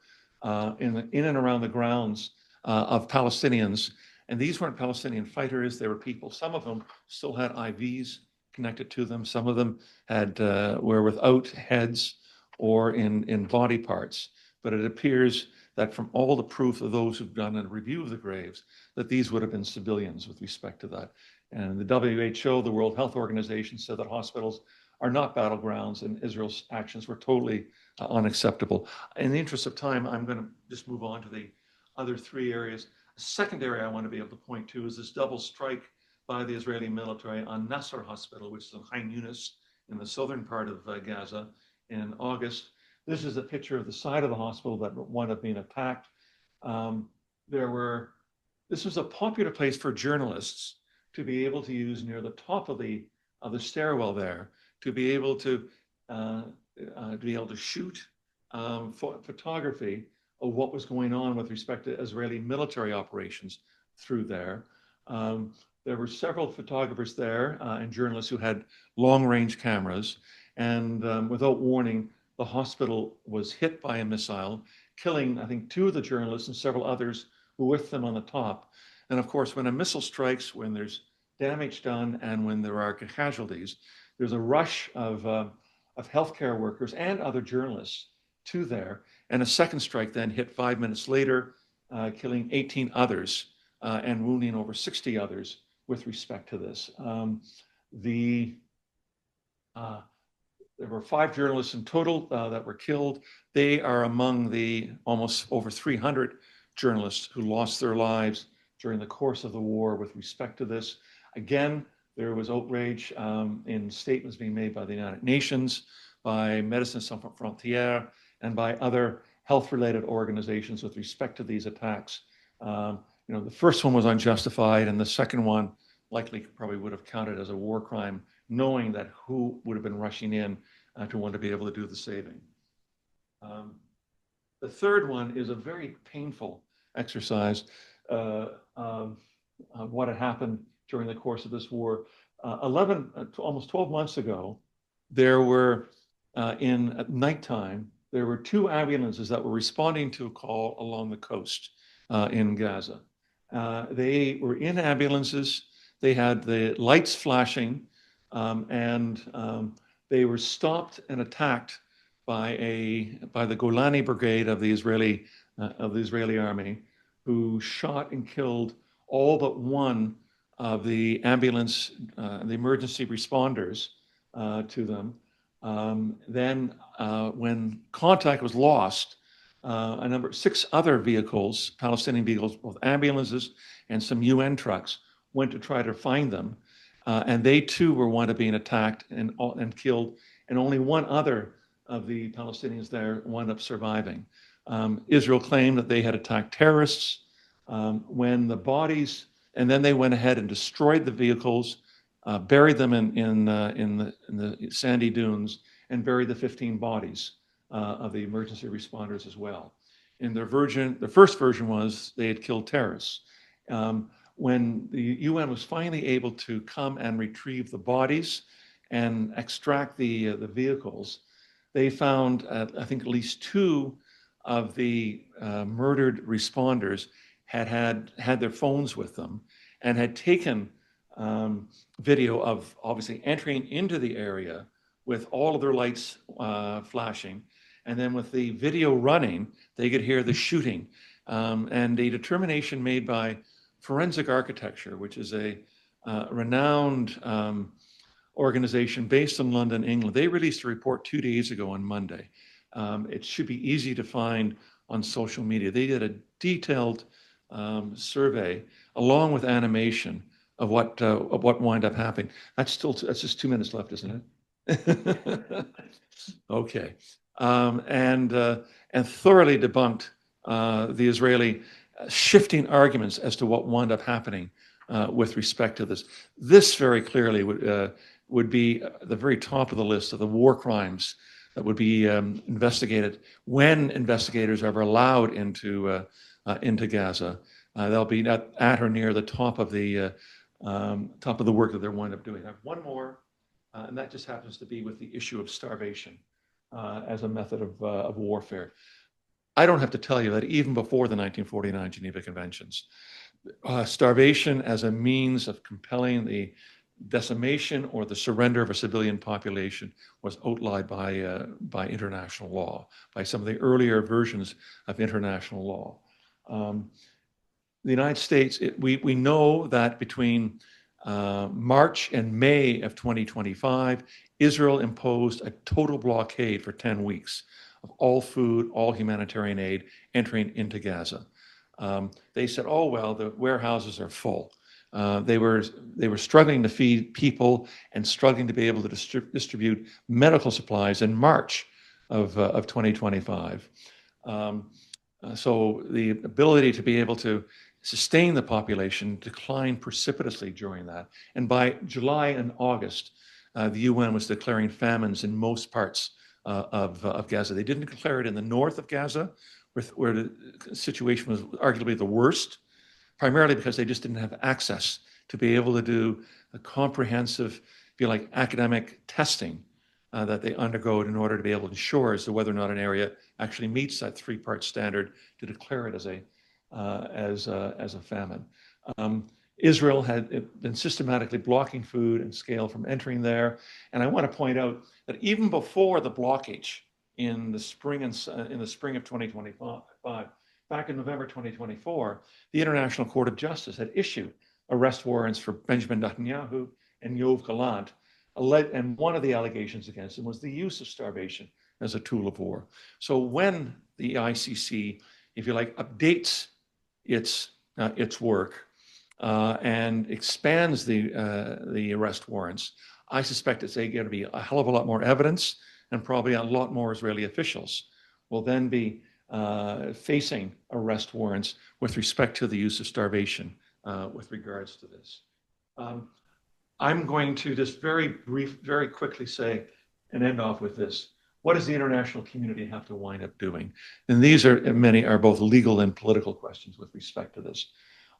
in and around the grounds of Palestinians. And these weren't Palestinian fighters, they were people. Some of them still had IVs connected to them. Some of them were without heads or in body parts. But it appears that from all the proof of those who've done a review of the graves, that these would have been civilians with respect to that. And the WHO, the World Health Organization, said that hospitals are not battlegrounds, and Israel's actions were totally unacceptable. In the interest of time, I'm going to just move on to the other 3 areas. A second area I want to be able to point to is this double strike by the Israeli military on Nasser Hospital, which is in Khan Yunis in the southern part of Gaza in August. This is a picture of the side of the hospital that wound up being attacked. This was a popular place for journalists to be able to use near the top of the stairwell there, to be able to shoot photography of what was going on with respect to Israeli military operations through there. There were several photographers there and journalists who had long-range cameras, and without warning, the hospital was hit by a missile, killing, I think, 2 of the journalists and several others who were with them on the top. And of course, when a missile strikes, when there's damage done and when there are casualties, there's a rush of healthcare workers and other journalists to there. And a second strike then hit 5 minutes later, killing 18 others and wounding over 60 others with respect to this. There were 5 journalists in total that were killed. They are among the almost over 300 journalists who lost their lives during the course of the war with respect to this. Again, there was outrage in statements being made by the United Nations, by Médecins Sans Frontières, and by other health-related organizations with respect to these attacks. The first one was unjustified, and the second one likely probably would have counted as a war crime, knowing that who would have been rushing in to want to be able to do the saving. The third one is a very painful exercise of what had happened during the course of this war. Almost 12 months ago, there were, at nighttime, there were 2 ambulances that were responding to a call along the coast in Gaza. They were in ambulances, they had the lights flashing, and they were stopped and attacked by the Golani Brigade of the Israeli army, who shot and killed all but one of the ambulance, the emergency responders to them. Then when contact was lost, 6 other vehicles, Palestinian vehicles, both ambulances and some UN trucks, went to try to find them. And they too were one of being attacked and killed, and only 1 other of the Palestinians there wound up surviving. Israel claimed that they had attacked terrorists when the bodies, and then they went ahead and destroyed the vehicles, buried them in the sandy dunes, and buried the 15 bodies of the emergency responders as well. And the first version was they had killed terrorists. when the UN was finally able to come and retrieve the bodies and extract the vehicles, they found, I think, at least 2 of the murdered responders had their phones with them and had taken video of obviously entering into the area with all of their lights flashing. And then with the video running, they could hear the shooting. And a determination made by Forensic Architecture, which is a renowned organization based in London, England. They released a report 2 days ago on Monday. It should be easy to find on social media. They did a detailed survey along with animation of what wound up happening. That's just 2 minutes left, isn't it? Okay, and thoroughly debunked the Israeli shifting arguments as to what wound up happening with respect to this. This very clearly would be the very top of the list of the war crimes that would be investigated when investigators are allowed into Gaza. They'll be at or near the top of the work that they're wind up doing. I have one more, and that just happens to be with the issue of starvation as a method of warfare. I don't have to tell you that even before the 1949 Geneva Conventions, starvation as a means of compelling the decimation or the surrender of a civilian population was outlawed by international law, by some of the earlier versions of international law. The United States, we know that between March and May of 2025, Israel imposed a total blockade for 10 weeks of all food, all humanitarian aid entering into Gaza. They said, oh, well, the warehouses are full. They were struggling to feed people and struggling to be able to distribute medical supplies in March of 2025. So the ability to be able to sustain the population declined precipitously during that. And by July and August, the UN was declaring famines in most parts of Gaza. They didn't declare it in the north of Gaza, where the situation was arguably the worst, primarily because they just didn't have access to be able to do the comprehensive, if you like, academic testing that they undergo in order to be able to ensure as to whether or not an area actually meets that 3-part standard to declare it as a famine. Israel had been systematically blocking food and scale from entering there. And I want to point out that even before the blockage in the spring of 2025, back in November 2024, the International Court of Justice had issued arrest warrants for Benjamin Netanyahu and Yoav Gallant. And one of the allegations against him was the use of starvation as a tool of war. So when the ICC, if you like, updates its work and expands the arrest warrants, I suspect it's going to be a hell of a lot more evidence, and probably a lot more Israeli officials will then be facing arrest warrants with respect to the use of starvation with regards to this. I'm going to just very quickly say and end off with this. What does the international community have to wind up doing? And many are both legal and political questions with respect to this.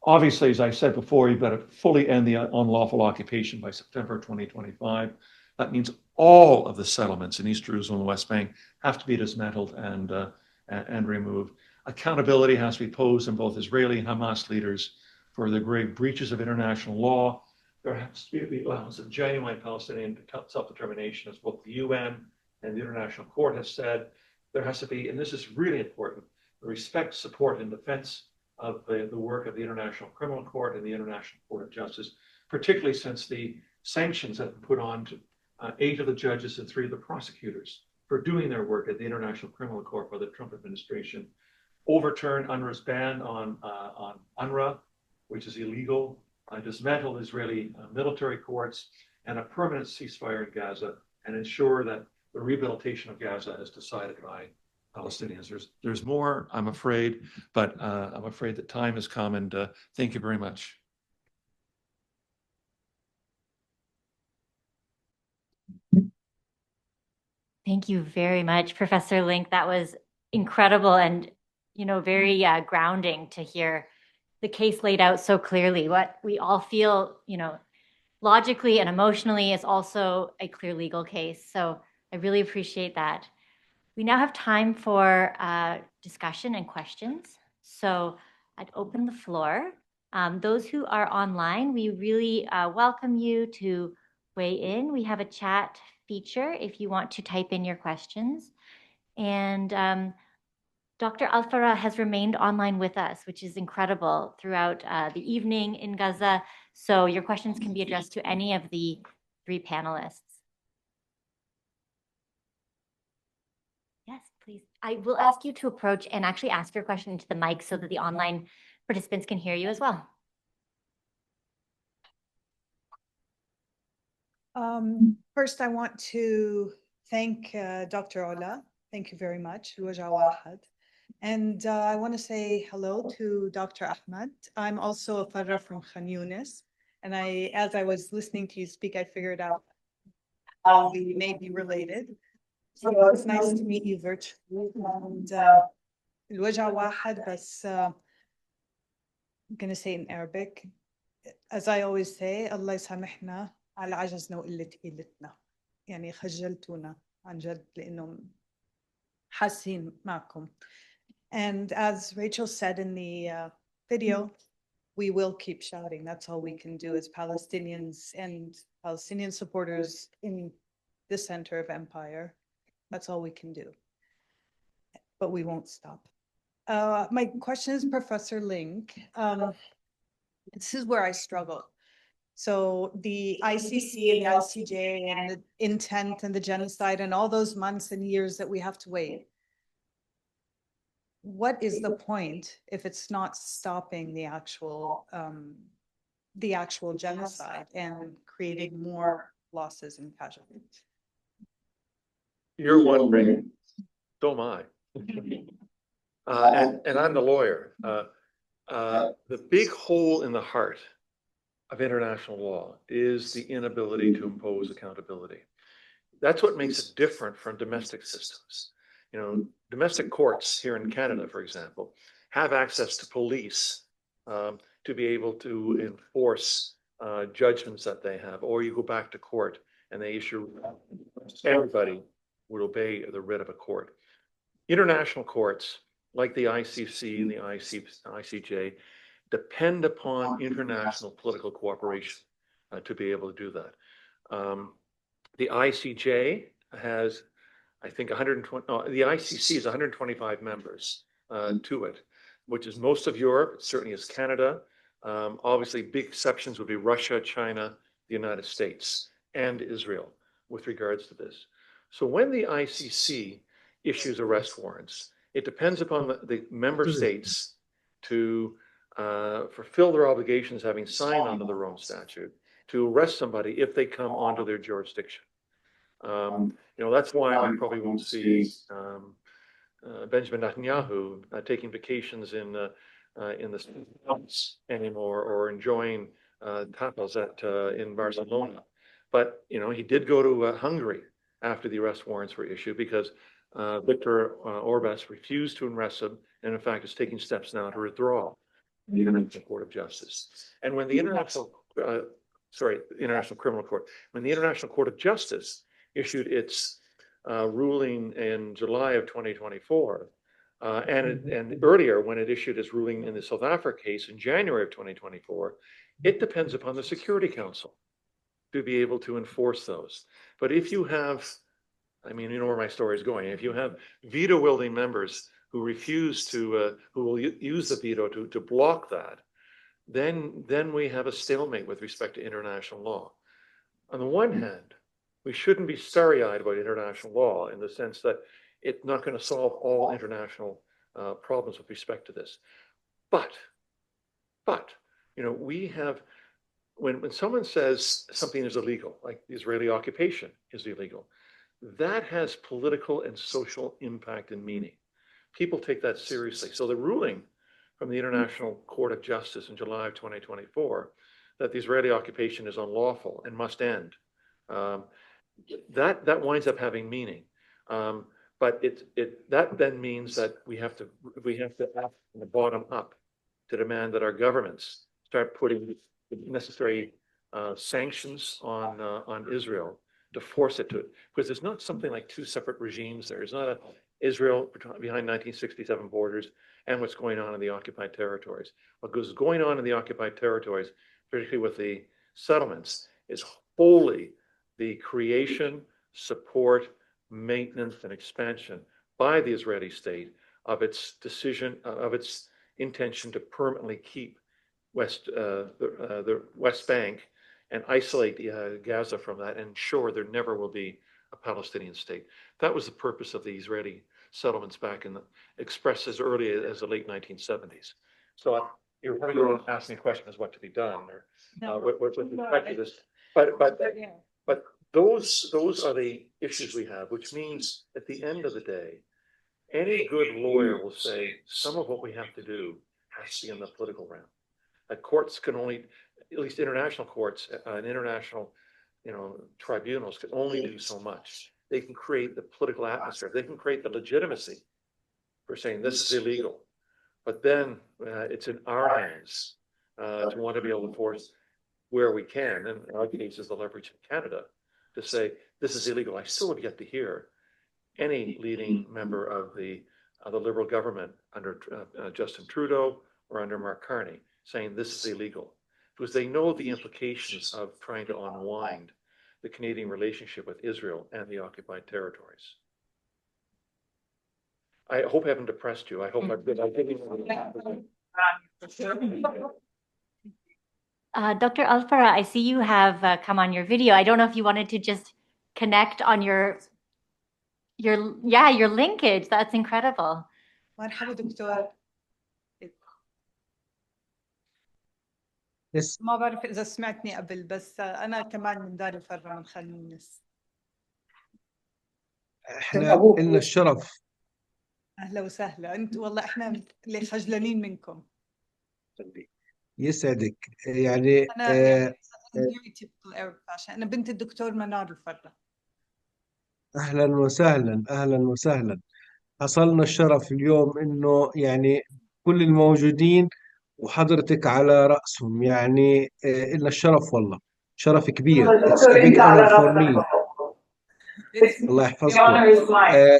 Obviously, as I said before, you've got to fully end the unlawful occupation by September 2025. That means all of the settlements in East Jerusalem and the West Bank have to be dismantled and removed. Accountability has to be posed on both Israeli and Hamas leaders for the grave breaches of international law. There has to be the allowance of genuine Palestinian self-determination, as both the UN and the International Court have said. There has to be, and this is really important, the respect, support, and defense of the work of the International Criminal Court and the International Court of Justice, particularly since the sanctions have been put on to 8 of the judges and 3 of the prosecutors for doing their work at the International Criminal Court by the Trump administration, overturn UNRWA's ban on UNRWA, which is illegal, dismantle Israeli military courts, and a permanent ceasefire in Gaza, and ensure that the rehabilitation of Gaza is decided by Palestinians. There's more, I'm afraid, but I'm afraid that time has come, and thank you very much. Thank you very much, Professor Link. That was incredible and, very grounding to hear the case laid out so clearly. What we all feel, logically and emotionally is also a clear legal case. So I really appreciate that. We now have time for discussion and questions. So I'd open the floor. Those who are online, we really welcome you to weigh in. We have a chat feature if you want to type in your questions. And Dr. Alfara has remained online with us, which is incredible throughout the evening in Gaza. So your questions can be addressed to any of the 3 panelists. Yes, please. I will ask you to approach and actually ask your question into the mic so that the online participants can hear you as well. First, I want to thank Dr. Ola. Thank you very much. الوجه واحد. And I want to say hello to Dr. Ahmed. I'm also a Farra from Khan Yunis. And as I was listening to you speak, I figured out how we may be related. So it's nice to meet you virtually. And الوجه واحد, بس I'm going to say in Arabic. As I always say, Allah يسامحنا على عجزنا وقلة قيلتنا. يعني خجلتونا عن جد لأنه حاسين معكم. And as Rachel said in the video, we will keep shouting. That's all we can do as Palestinians and Palestinian supporters in the center of empire. That's all we can do. But we won't stop. My question is Professor Link. This is where I struggle. So the ICC and the ICJ and the intent and the genocide and all those months and years that we have to wait. What is the point if it's not stopping the actual genocide and creating more losses and casualties? You're wondering, so am I. And I'm the lawyer. The big hole in the heart of international law is the inability to impose accountability. That's what makes it different from domestic systems. Domestic courts here in Canada, for example, have access to police to be able to enforce judgments that they have, or you go back to court and they issue, everybody would obey the writ of a court. International courts, like the ICC and the ICJ, depend upon international political cooperation to be able to do that. The ICJ has, I think, 120, the ICC is 125 members to it, which is most of Europe, certainly is Canada. Obviously, big exceptions would be Russia, China, the United States, and Israel with regards to this. So when the ICC issues arrest warrants, it depends upon the member states to fulfill their obligations, having signed onto the Rome Statute, to arrest somebody if they come onto their jurisdiction. That's why we probably won't see Benjamin Netanyahu taking vacations in the Alps anymore, or enjoying tapas in Barcelona. But he did go to Hungary after the arrest warrants were issued, because Viktor Orbán refused to arrest him, and in fact is taking steps now to withdraw the International Court of Justice. And when the International Criminal Court, when the International Court of Justice issued its ruling in July of 2024, and earlier when it issued its ruling in the South Africa case in January of 2024, it depends upon the Security Council to be able to enforce those. But if you have, you know where my story is going, if you have veto-wielding members who refuse to, who will use the veto to block that, then we have a stalemate with respect to international law. On the one hand, we shouldn't be starry-eyed about international law in the sense that it's not going to solve all international problems with respect to this. But we have, when someone says something is illegal, like the Israeli occupation is illegal, that has political and social impact and meaning. People take that seriously. So the ruling from the International Court of Justice in July of 2024 that the Israeli occupation is unlawful and must end, that winds up having meaning. But that then means that we have to act from the bottom up to demand that our governments start putting necessary sanctions on Israel to force it to, because there's not something like two separate regimes there. There's not a Israel behind 1967 borders and what's going on in the occupied territories. What goes going on in the occupied territories, particularly with the settlements, is wholly the creation, support, maintenance, and expansion by the Israeli state of its decision, of its intention to permanently keep the West Bank and isolate Gaza from that and ensure there never will be a Palestinian state. That was the purpose of the Israeli settlements back in the, expressed as early as the late 1970s. So you're probably going to ask me a question as what to be done or with respect to this. But those are the issues we have, which means at the end of the day, any good lawyer will say some of what we have to do has to be in the political realm. Courts can only, at least international courts and international, tribunals can only do so much. They can create the political atmosphere. They can create the legitimacy for saying this is illegal. But then it's in our hands to want to be able to force where we can, and in our case is the leverage in Canada, to say this is illegal. I still have yet to hear any leading member of the Liberal government under Justin Trudeau or under Mark Carney saying this is illegal, because they know the implications of trying to unwind the Canadian relationship with Israel and the occupied territories. I hope I haven't depressed you. I hope I've given you. Dr. Alfara, I see you have come on your video. I don't know if you wanted to just connect on your linkage. That's incredible. مرحبا دكتور. Yes. ما بعرف إذا سمعتني قبل بس أنا كمان من دار الفرة من خان يونس. احنا لنا الشرف. أهلا وسهلا. أنت والله إحنا اللي خجلانين منكم. يسعدك يعني أنا عشان أنا بنت الدكتور منار الفرة. أهلا وسهلا أهلا وسهلا. حصلنا الشرف اليوم إنه يعني كل الموجودين وحضرتك على رأسهم، يعني إلنا الشرف والله، شرف كبير. It's a big honor for me. الله يحفظكم.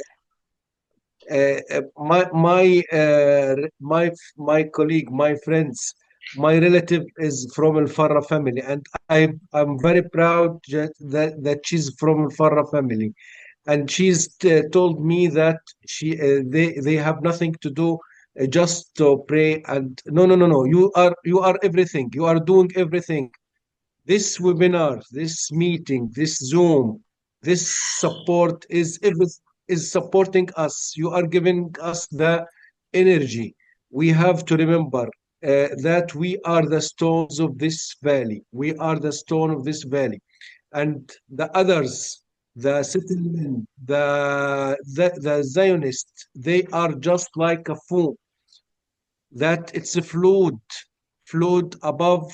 My colleague, my friends, my relative is from Al Farra family, and I'm very proud that she's from Al Farra family, and she's told me that they have nothing to do, just to pray. And no, you are everything. You are doing everything. This webinar, this meeting, this Zoom, this support is supporting us. You are giving us the energy. We have to remember that we are the stones of this valley. We are the stone of this valley, and the others, the settlement, the Zionists, they are just like a foam that it's a flowed above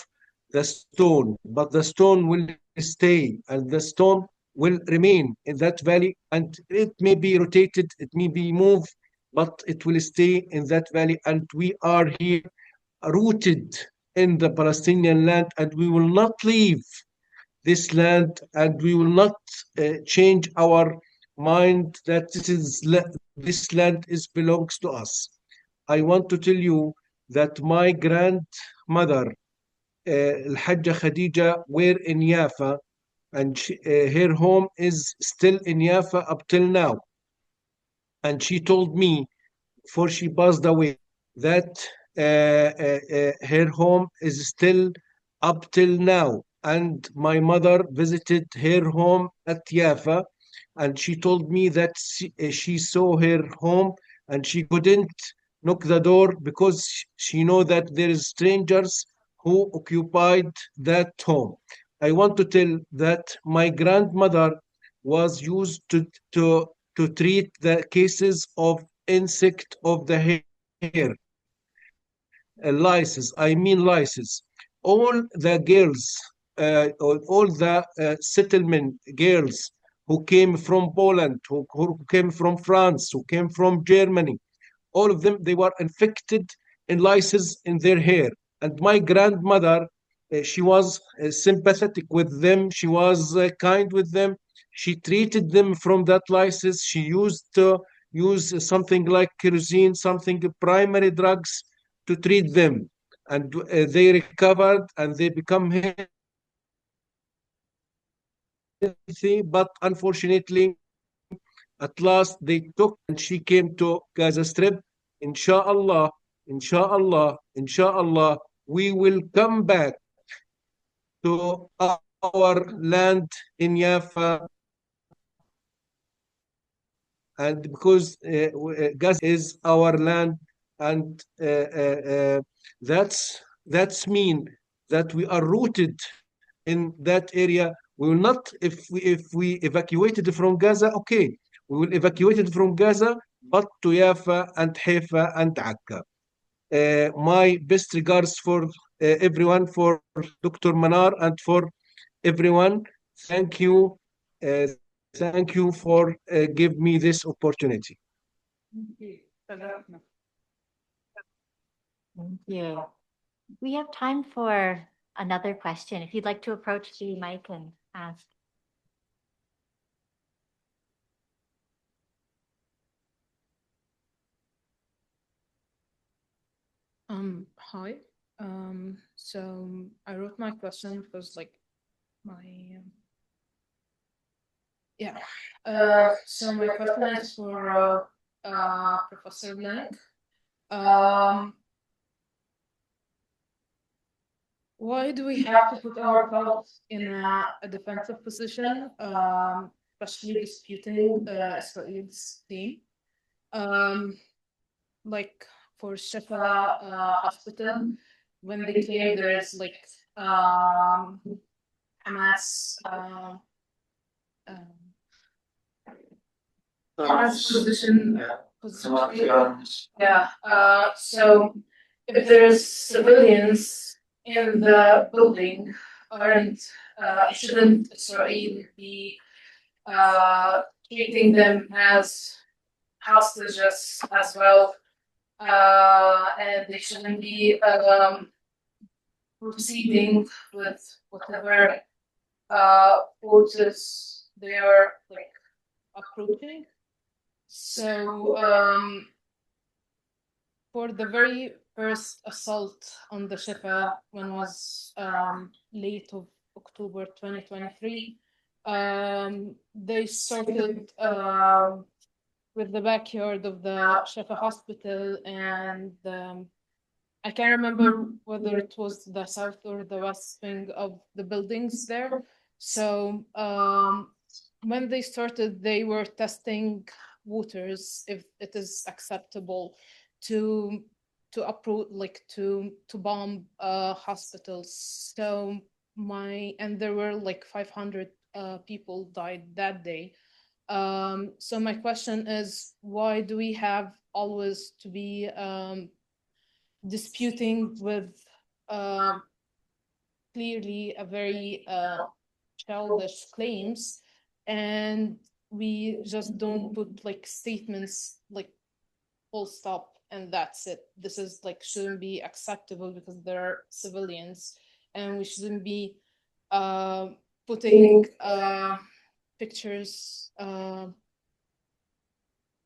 the stone, but the stone will stay and the stone will remain in that valley, and it may be rotated, it may be moved, but it will stay in that valley. And we are here rooted in the Palestinian land, and we will not leave this land, and we will not change our mind that this land belongs to us. I want to tell you that my grandmother, Al-Hajja Khadija, were in Yafa, and her home is still in Yafa up till now. And she told me, before she passed away, that her home is still up till now. And my mother visited her home at Yafa, and she told me that she saw her home and she couldn't knock the door because she know that there is strangers who occupied that home. I want to tell that my grandmother was used to treat the cases of insect of the hair, lices. I mean lices. All the girls, all the settlement girls who came from Poland, who came from France, who came from Germany, all of them, they were infected lices in their hair. And my grandmother, she was sympathetic with them. She was kind with them. She treated them from that license. She used to use something like kerosene, something primary drugs to treat them. And they recovered and they become healthy. But unfortunately, at last they took and she came to Gaza Strip. Inshallah, inshallah, inshallah, we will come back to our land in Jaffa, and because Gaza is our land, and that's mean that we are rooted in that area. We will not, if we evacuated from Gaza, okay, we will evacuate it from Gaza, but to Jaffa and Haifa and Akka. My best regards for everyone, for Dr. Manar, and for everyone. Thank you. Thank you for give me this opportunity. Thank you. We have time for another question. If you'd like to approach the mic and ask. Hi. So I wrote my question because like my yeah. So my question is for Professor Blank. Why do we have to put ourselves in a defensive position, especially disputing Israel's claim? Like for Shifa Hospital, when they claim there is like Hamas position. Yeah. So if there's civilians in the building, shouldn't Israel be treating them as hostages as well? And they shouldn't be proceeding with whatever forces they are like approaching. So for the very first assault on the Shifa, when was late of October 2023, they started with the backyard of the Shifa hospital, and I can't remember whether it was the south or the west wing of the buildings there. So when they started, they were testing waters if it is acceptable to approach, like to bomb hospitals. So and there were like 500 people died that day. So my question is, why do we have always to be disputing with clearly a very childish claims, and we just don't put like statements like full stop and that's it? This is like shouldn't be acceptable because there are civilians, and we shouldn't be putting pictures of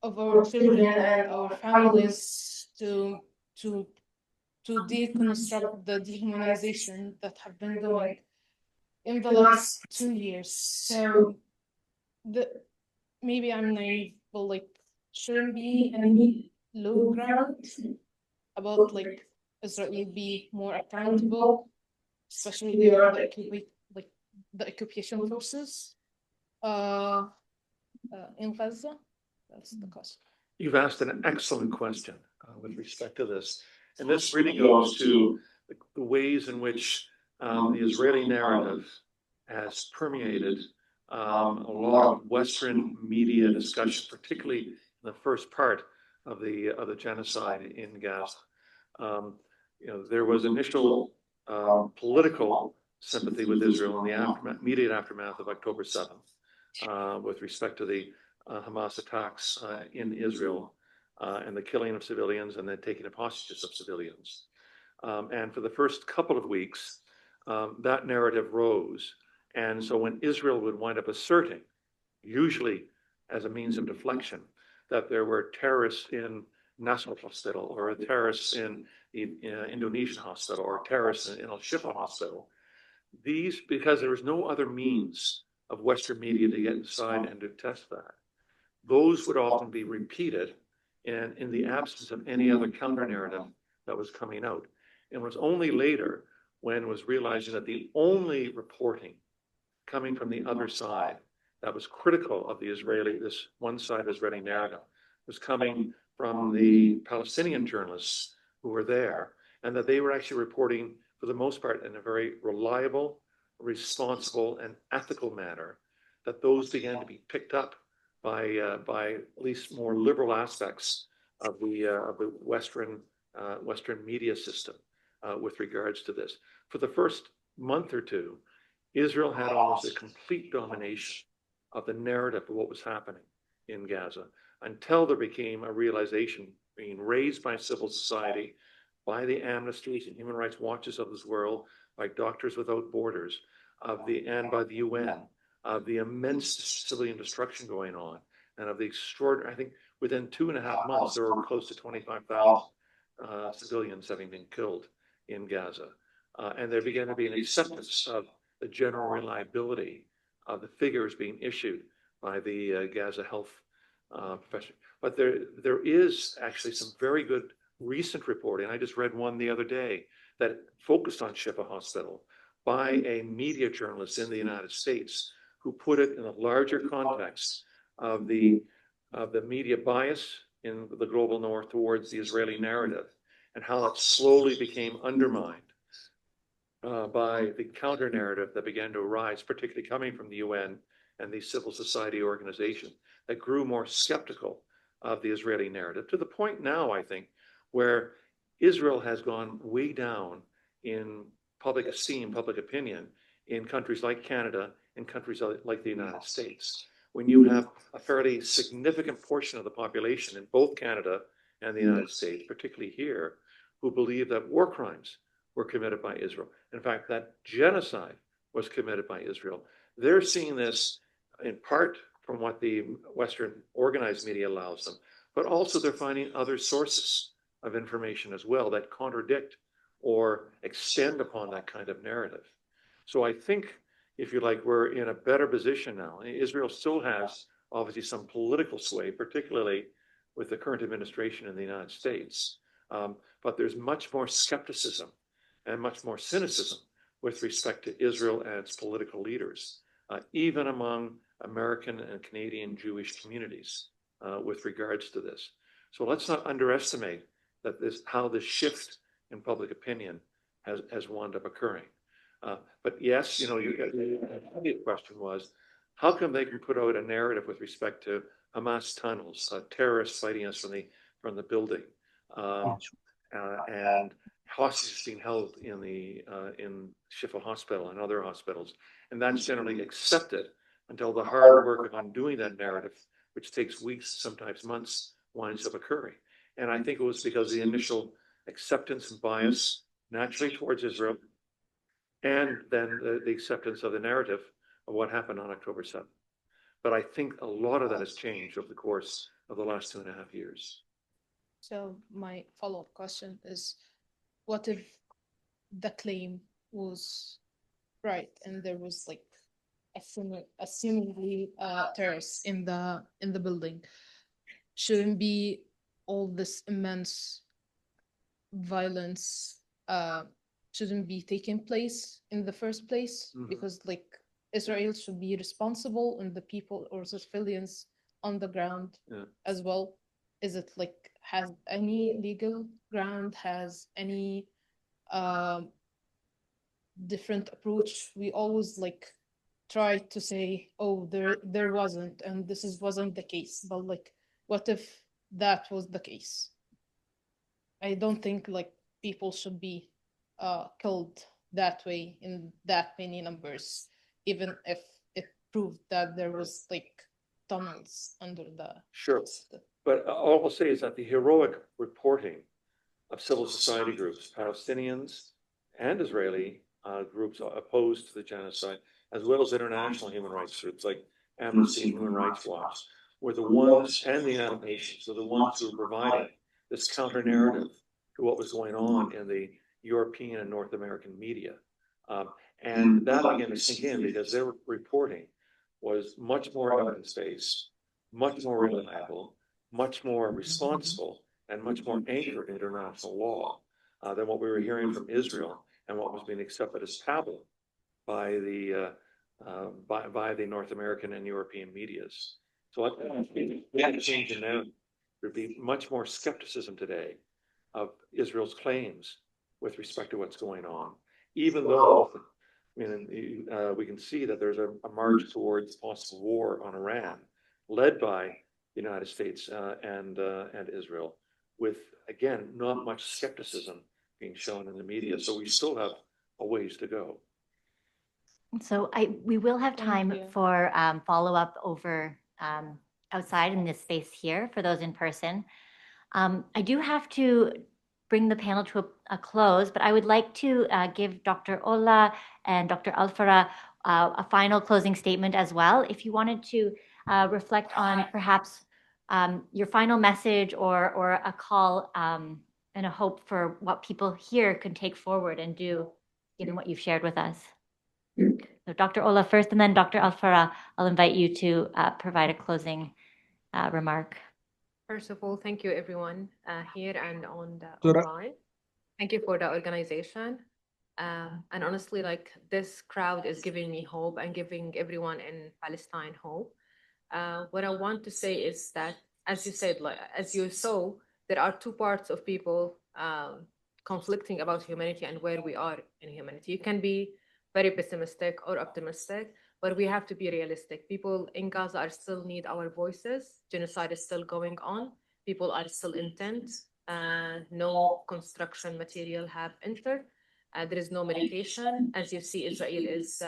our children and our families to deconstruct the dehumanization that have been going in the last 2 years. So maybe I'm naive, but like shouldn't be any low ground about like Israel be more accountable, especially they are the occupation forces in Gaza. That's the question. You've asked an excellent question with respect to this. And this really goes to the ways in which the Israeli narrative has permeated a lot of Western media discussion, particularly in the first part of the genocide in Gaza. There was initial political sympathy with Israel in the immediate aftermath of October 7th with respect to the Hamas attacks in Israel. and the killing of civilians and then taking of hostages of civilians. And for the first couple of weeks, that narrative rose. And so when Israel would wind up asserting, usually as a means of deflection, that there were terrorists in Nasser hospital or terrorists in the Indonesian hospital or terrorists in Al-Shifa hospital, these, because there was no other means of Western media to get inside and to test that, those would often be repeated in the absence of any other counter narrative that was coming out. And it was only later when it was realizing that the only reporting coming from the other side that was critical of the Israeli, this one side Israeli narrative, was coming from the Palestinian journalists who were there, and that they were actually reporting, for the most part, in a very reliable, responsible, and ethical manner, that those began to be picked up by at least more liberal aspects of the Western media system with regards to this. For the first month or two, Israel had almost a complete domination of the narrative of what was happening in Gaza until there became a realization being raised by civil society, by the Amnesties and Human Rights Watches of this world, by Doctors Without Borders, and by the UN, of the immense civilian destruction going on, and of the extraordinary, I think within 2.5 months, there were close to 25,000 civilians having been killed in Gaza. And there began to be an acceptance of the general reliability of the figures being issued by the Gaza health profession. But there is actually some very good recent reporting. I just read one the other day that focused on Shifa Hospital by a media journalist in the United States who put it in a larger context of the media bias in the global north towards the Israeli narrative and how it slowly became undermined by the counter narrative that began to arise, particularly coming from the UN and these civil society organizations that grew more skeptical of the Israeli narrative, to the point now, I think, where Israel has gone way down in public esteem, public opinion in countries like Canada and countries like the United States. When you have a fairly significant portion of the population in both Canada and the United States, particularly here, who believe that war crimes were committed by Israel. In fact, that genocide was committed by Israel. They're seeing this in part from what the Western organized media allows them, but also they're finding other sources of information as well that contradict or extend upon that kind of narrative. So I think, if you like, we're in a better position now. Israel still has obviously some political sway, particularly with the current administration in the United States. But there's much more skepticism and much more cynicism with respect to Israel and its political leaders, even among American and Canadian Jewish communities with regards to this. So let's not underestimate that how this shift in public opinion has wound up occurring. But yes, the question was, how come they can put out a narrative with respect to Hamas tunnels, terrorists fighting us from the building, and hostages being held in Shifa Hospital and other hospitals, and that's generally accepted until the hard work of undoing that narrative, which takes weeks, sometimes months, winds up occurring. And I think it was because of the initial acceptance and bias naturally towards Israel, and then the acceptance of the narrative of what happened on October 7th. But I think a lot of that has changed over the course of the last 2.5 years. So my follow-up question is, what if the claim was right and there was like a seemingly terrorists in the building? Shouldn't be all this immense violence shouldn't be taking place in the first place? Mhm. Because like Israel should be responsible and the people or civilians on the ground as well. Is it like, has any legal ground, has any different approach? We always like try to say, oh, there wasn't, and wasn't the case. But like, what if that was the case? I don't think like people should be killed that way in that many numbers, even if it proved that there was like tunnels under the Sure. But all I'll say is that the heroic reporting of civil society groups, Palestinians and Israeli groups opposed to the genocide, as well as international human rights groups like Amnesty and Human Rights Watch, were the ones, and the United Nations, were the ones who were providing this counter narrative to what was going on in the European and North American media. And that began to sink in because their reporting was much more evidence-based, much more reliable, much more responsible, and much more anchored in international law than what we were hearing from Israel and what was being accepted as taboo by the North American and European medias. So I think we had to change it now. There'd be much more skepticism today of Israel's claims with respect to what's going on, even though we can see that there's a march towards possible war on Iran, led by the United States and Israel, with, again, not much skepticism being shown in the media. So we still have a ways to go. So we will have time for follow-up over outside in this space here for those in person. I do have to bring the panel to a close, but I would like to give Dr. Ola and Dr. Alfara a final closing statement as well. If you wanted to reflect on perhaps your final message or a call and a hope for what people here can take forward and do, given what you've shared with us. So Dr. Ola first, and then Dr. Alfara, I'll invite you to provide a closing remark. First of all, thank you everyone here and on the online. Thank you for the organization. And honestly, like, this crowd is giving me hope and giving everyone in Palestine hope. What I want to say is that, as you said, like, as you saw, there are two parts of people conflicting about humanity and where we are in humanity. You can be very pessimistic or optimistic, but we have to be realistic. People in Gaza are still need our voices. Genocide is still going on. People are still intent. No construction material have entered. There is no medication. As you see, Israel is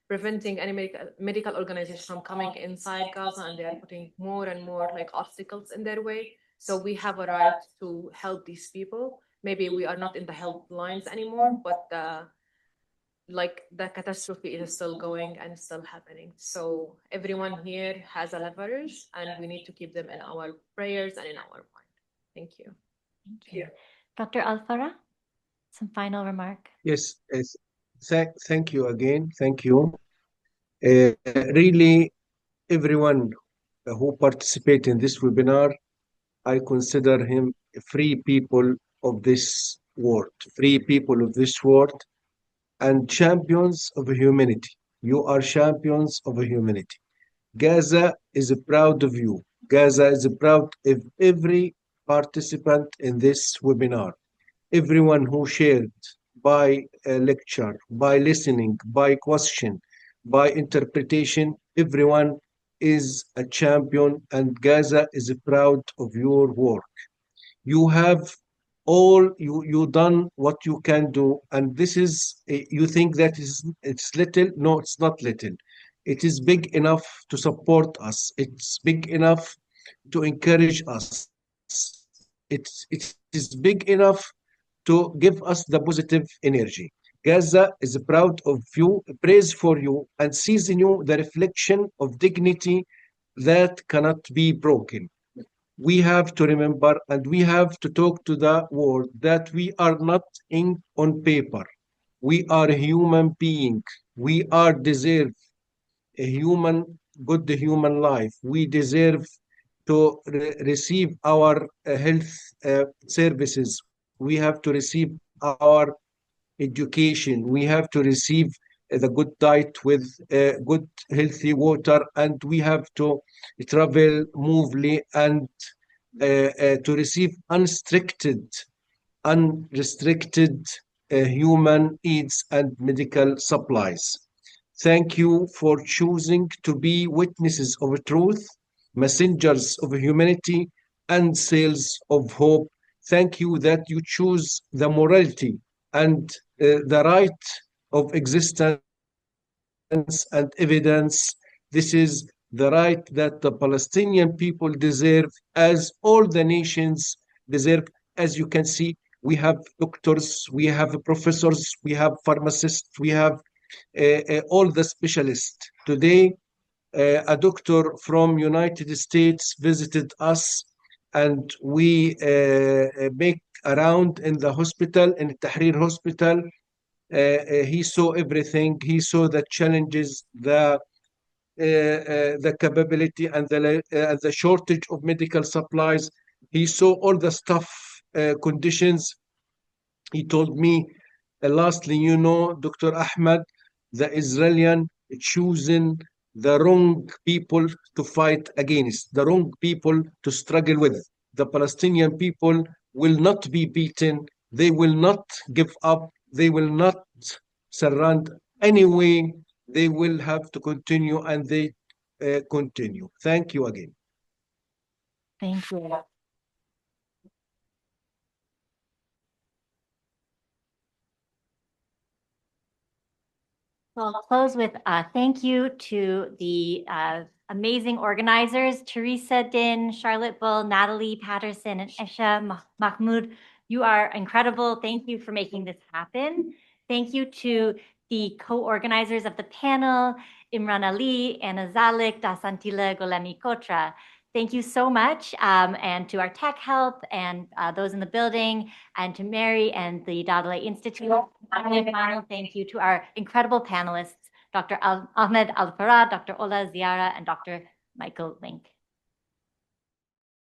preventing any medical organization from coming inside Gaza, and they are putting more and more like obstacles in their way. So we have a right to help these people. Maybe we are not in the helplines anymore, but the catastrophe is still going and still happening. So everyone here has a leverage, and we need to keep them in our prayers and in our mind. Thank you. Thank you. Dr. Alfara, some final remark. Yes, thank you again. Thank you. Really, everyone who participate in this webinar, I consider him free people of this world, free people of this world, and champions of humanity. You are champions of humanity. Gaza is proud of you. Gaza is proud of every participant in this webinar. Everyone who shared by lecture, by listening, by question, by interpretation, everyone is a champion, and Gaza is proud of your work. You have you done what you can do, and this is, you think that it's little. No, it's not little. It is big enough to support us. It's big enough to encourage us. It is big enough to give us the positive energy. Gaza is proud of you, prays for you, and sees in you the reflection of dignity that cannot be broken. We have to remember, and we have to talk to the world, that we are not ink on paper. We are a human being. We are deserve a good human life. We deserve to receive our health services. We have to receive our education. We have to receive the good diet with good healthy water, and we have to travel movely and to receive unrestricted human needs and medical supplies. Thank you for choosing to be witnesses of truth, messengers of humanity, and sails of hope. Thank you that you choose the morality and the right of existence and evidence. This is the right that the Palestinian people deserve, as all the nations deserve. As you can see, we have doctors, we have professors, we have pharmacists, we have all the specialists. Today, a doctor from United States visited us, and we make around in the hospital, in Tahrir Hospital. He saw everything. He saw the challenges, the capability, and the shortage of medical supplies. He saw all the stuff conditions. He told me, lastly, Dr. Ahmed, the Israelian choosing the wrong people to fight against, the wrong people to struggle with. The Palestinian people will not be beaten. They will not give up. They will not surrender. Anyway, they will have to continue, and they continue. Thank you again. Thank you. So I'll close with a thank you to the amazing organizers, Teresa Din, Charlotte Bull, Natalie Patterson, and Esha Mahmoud. You are incredible. Thank you for making this happen. Thank you to the co-organizers of the panel, Imran Ali, Anna Zalik, Dasantila Golemi Kotra. Thank you so much, and to our tech help and those in the building, and to Mary and the Dadalay Institute. And final thank you to our incredible panelists, Dr. Ahmed Al-Farad, Dr. Ola Ziara, and Dr. Michael Link.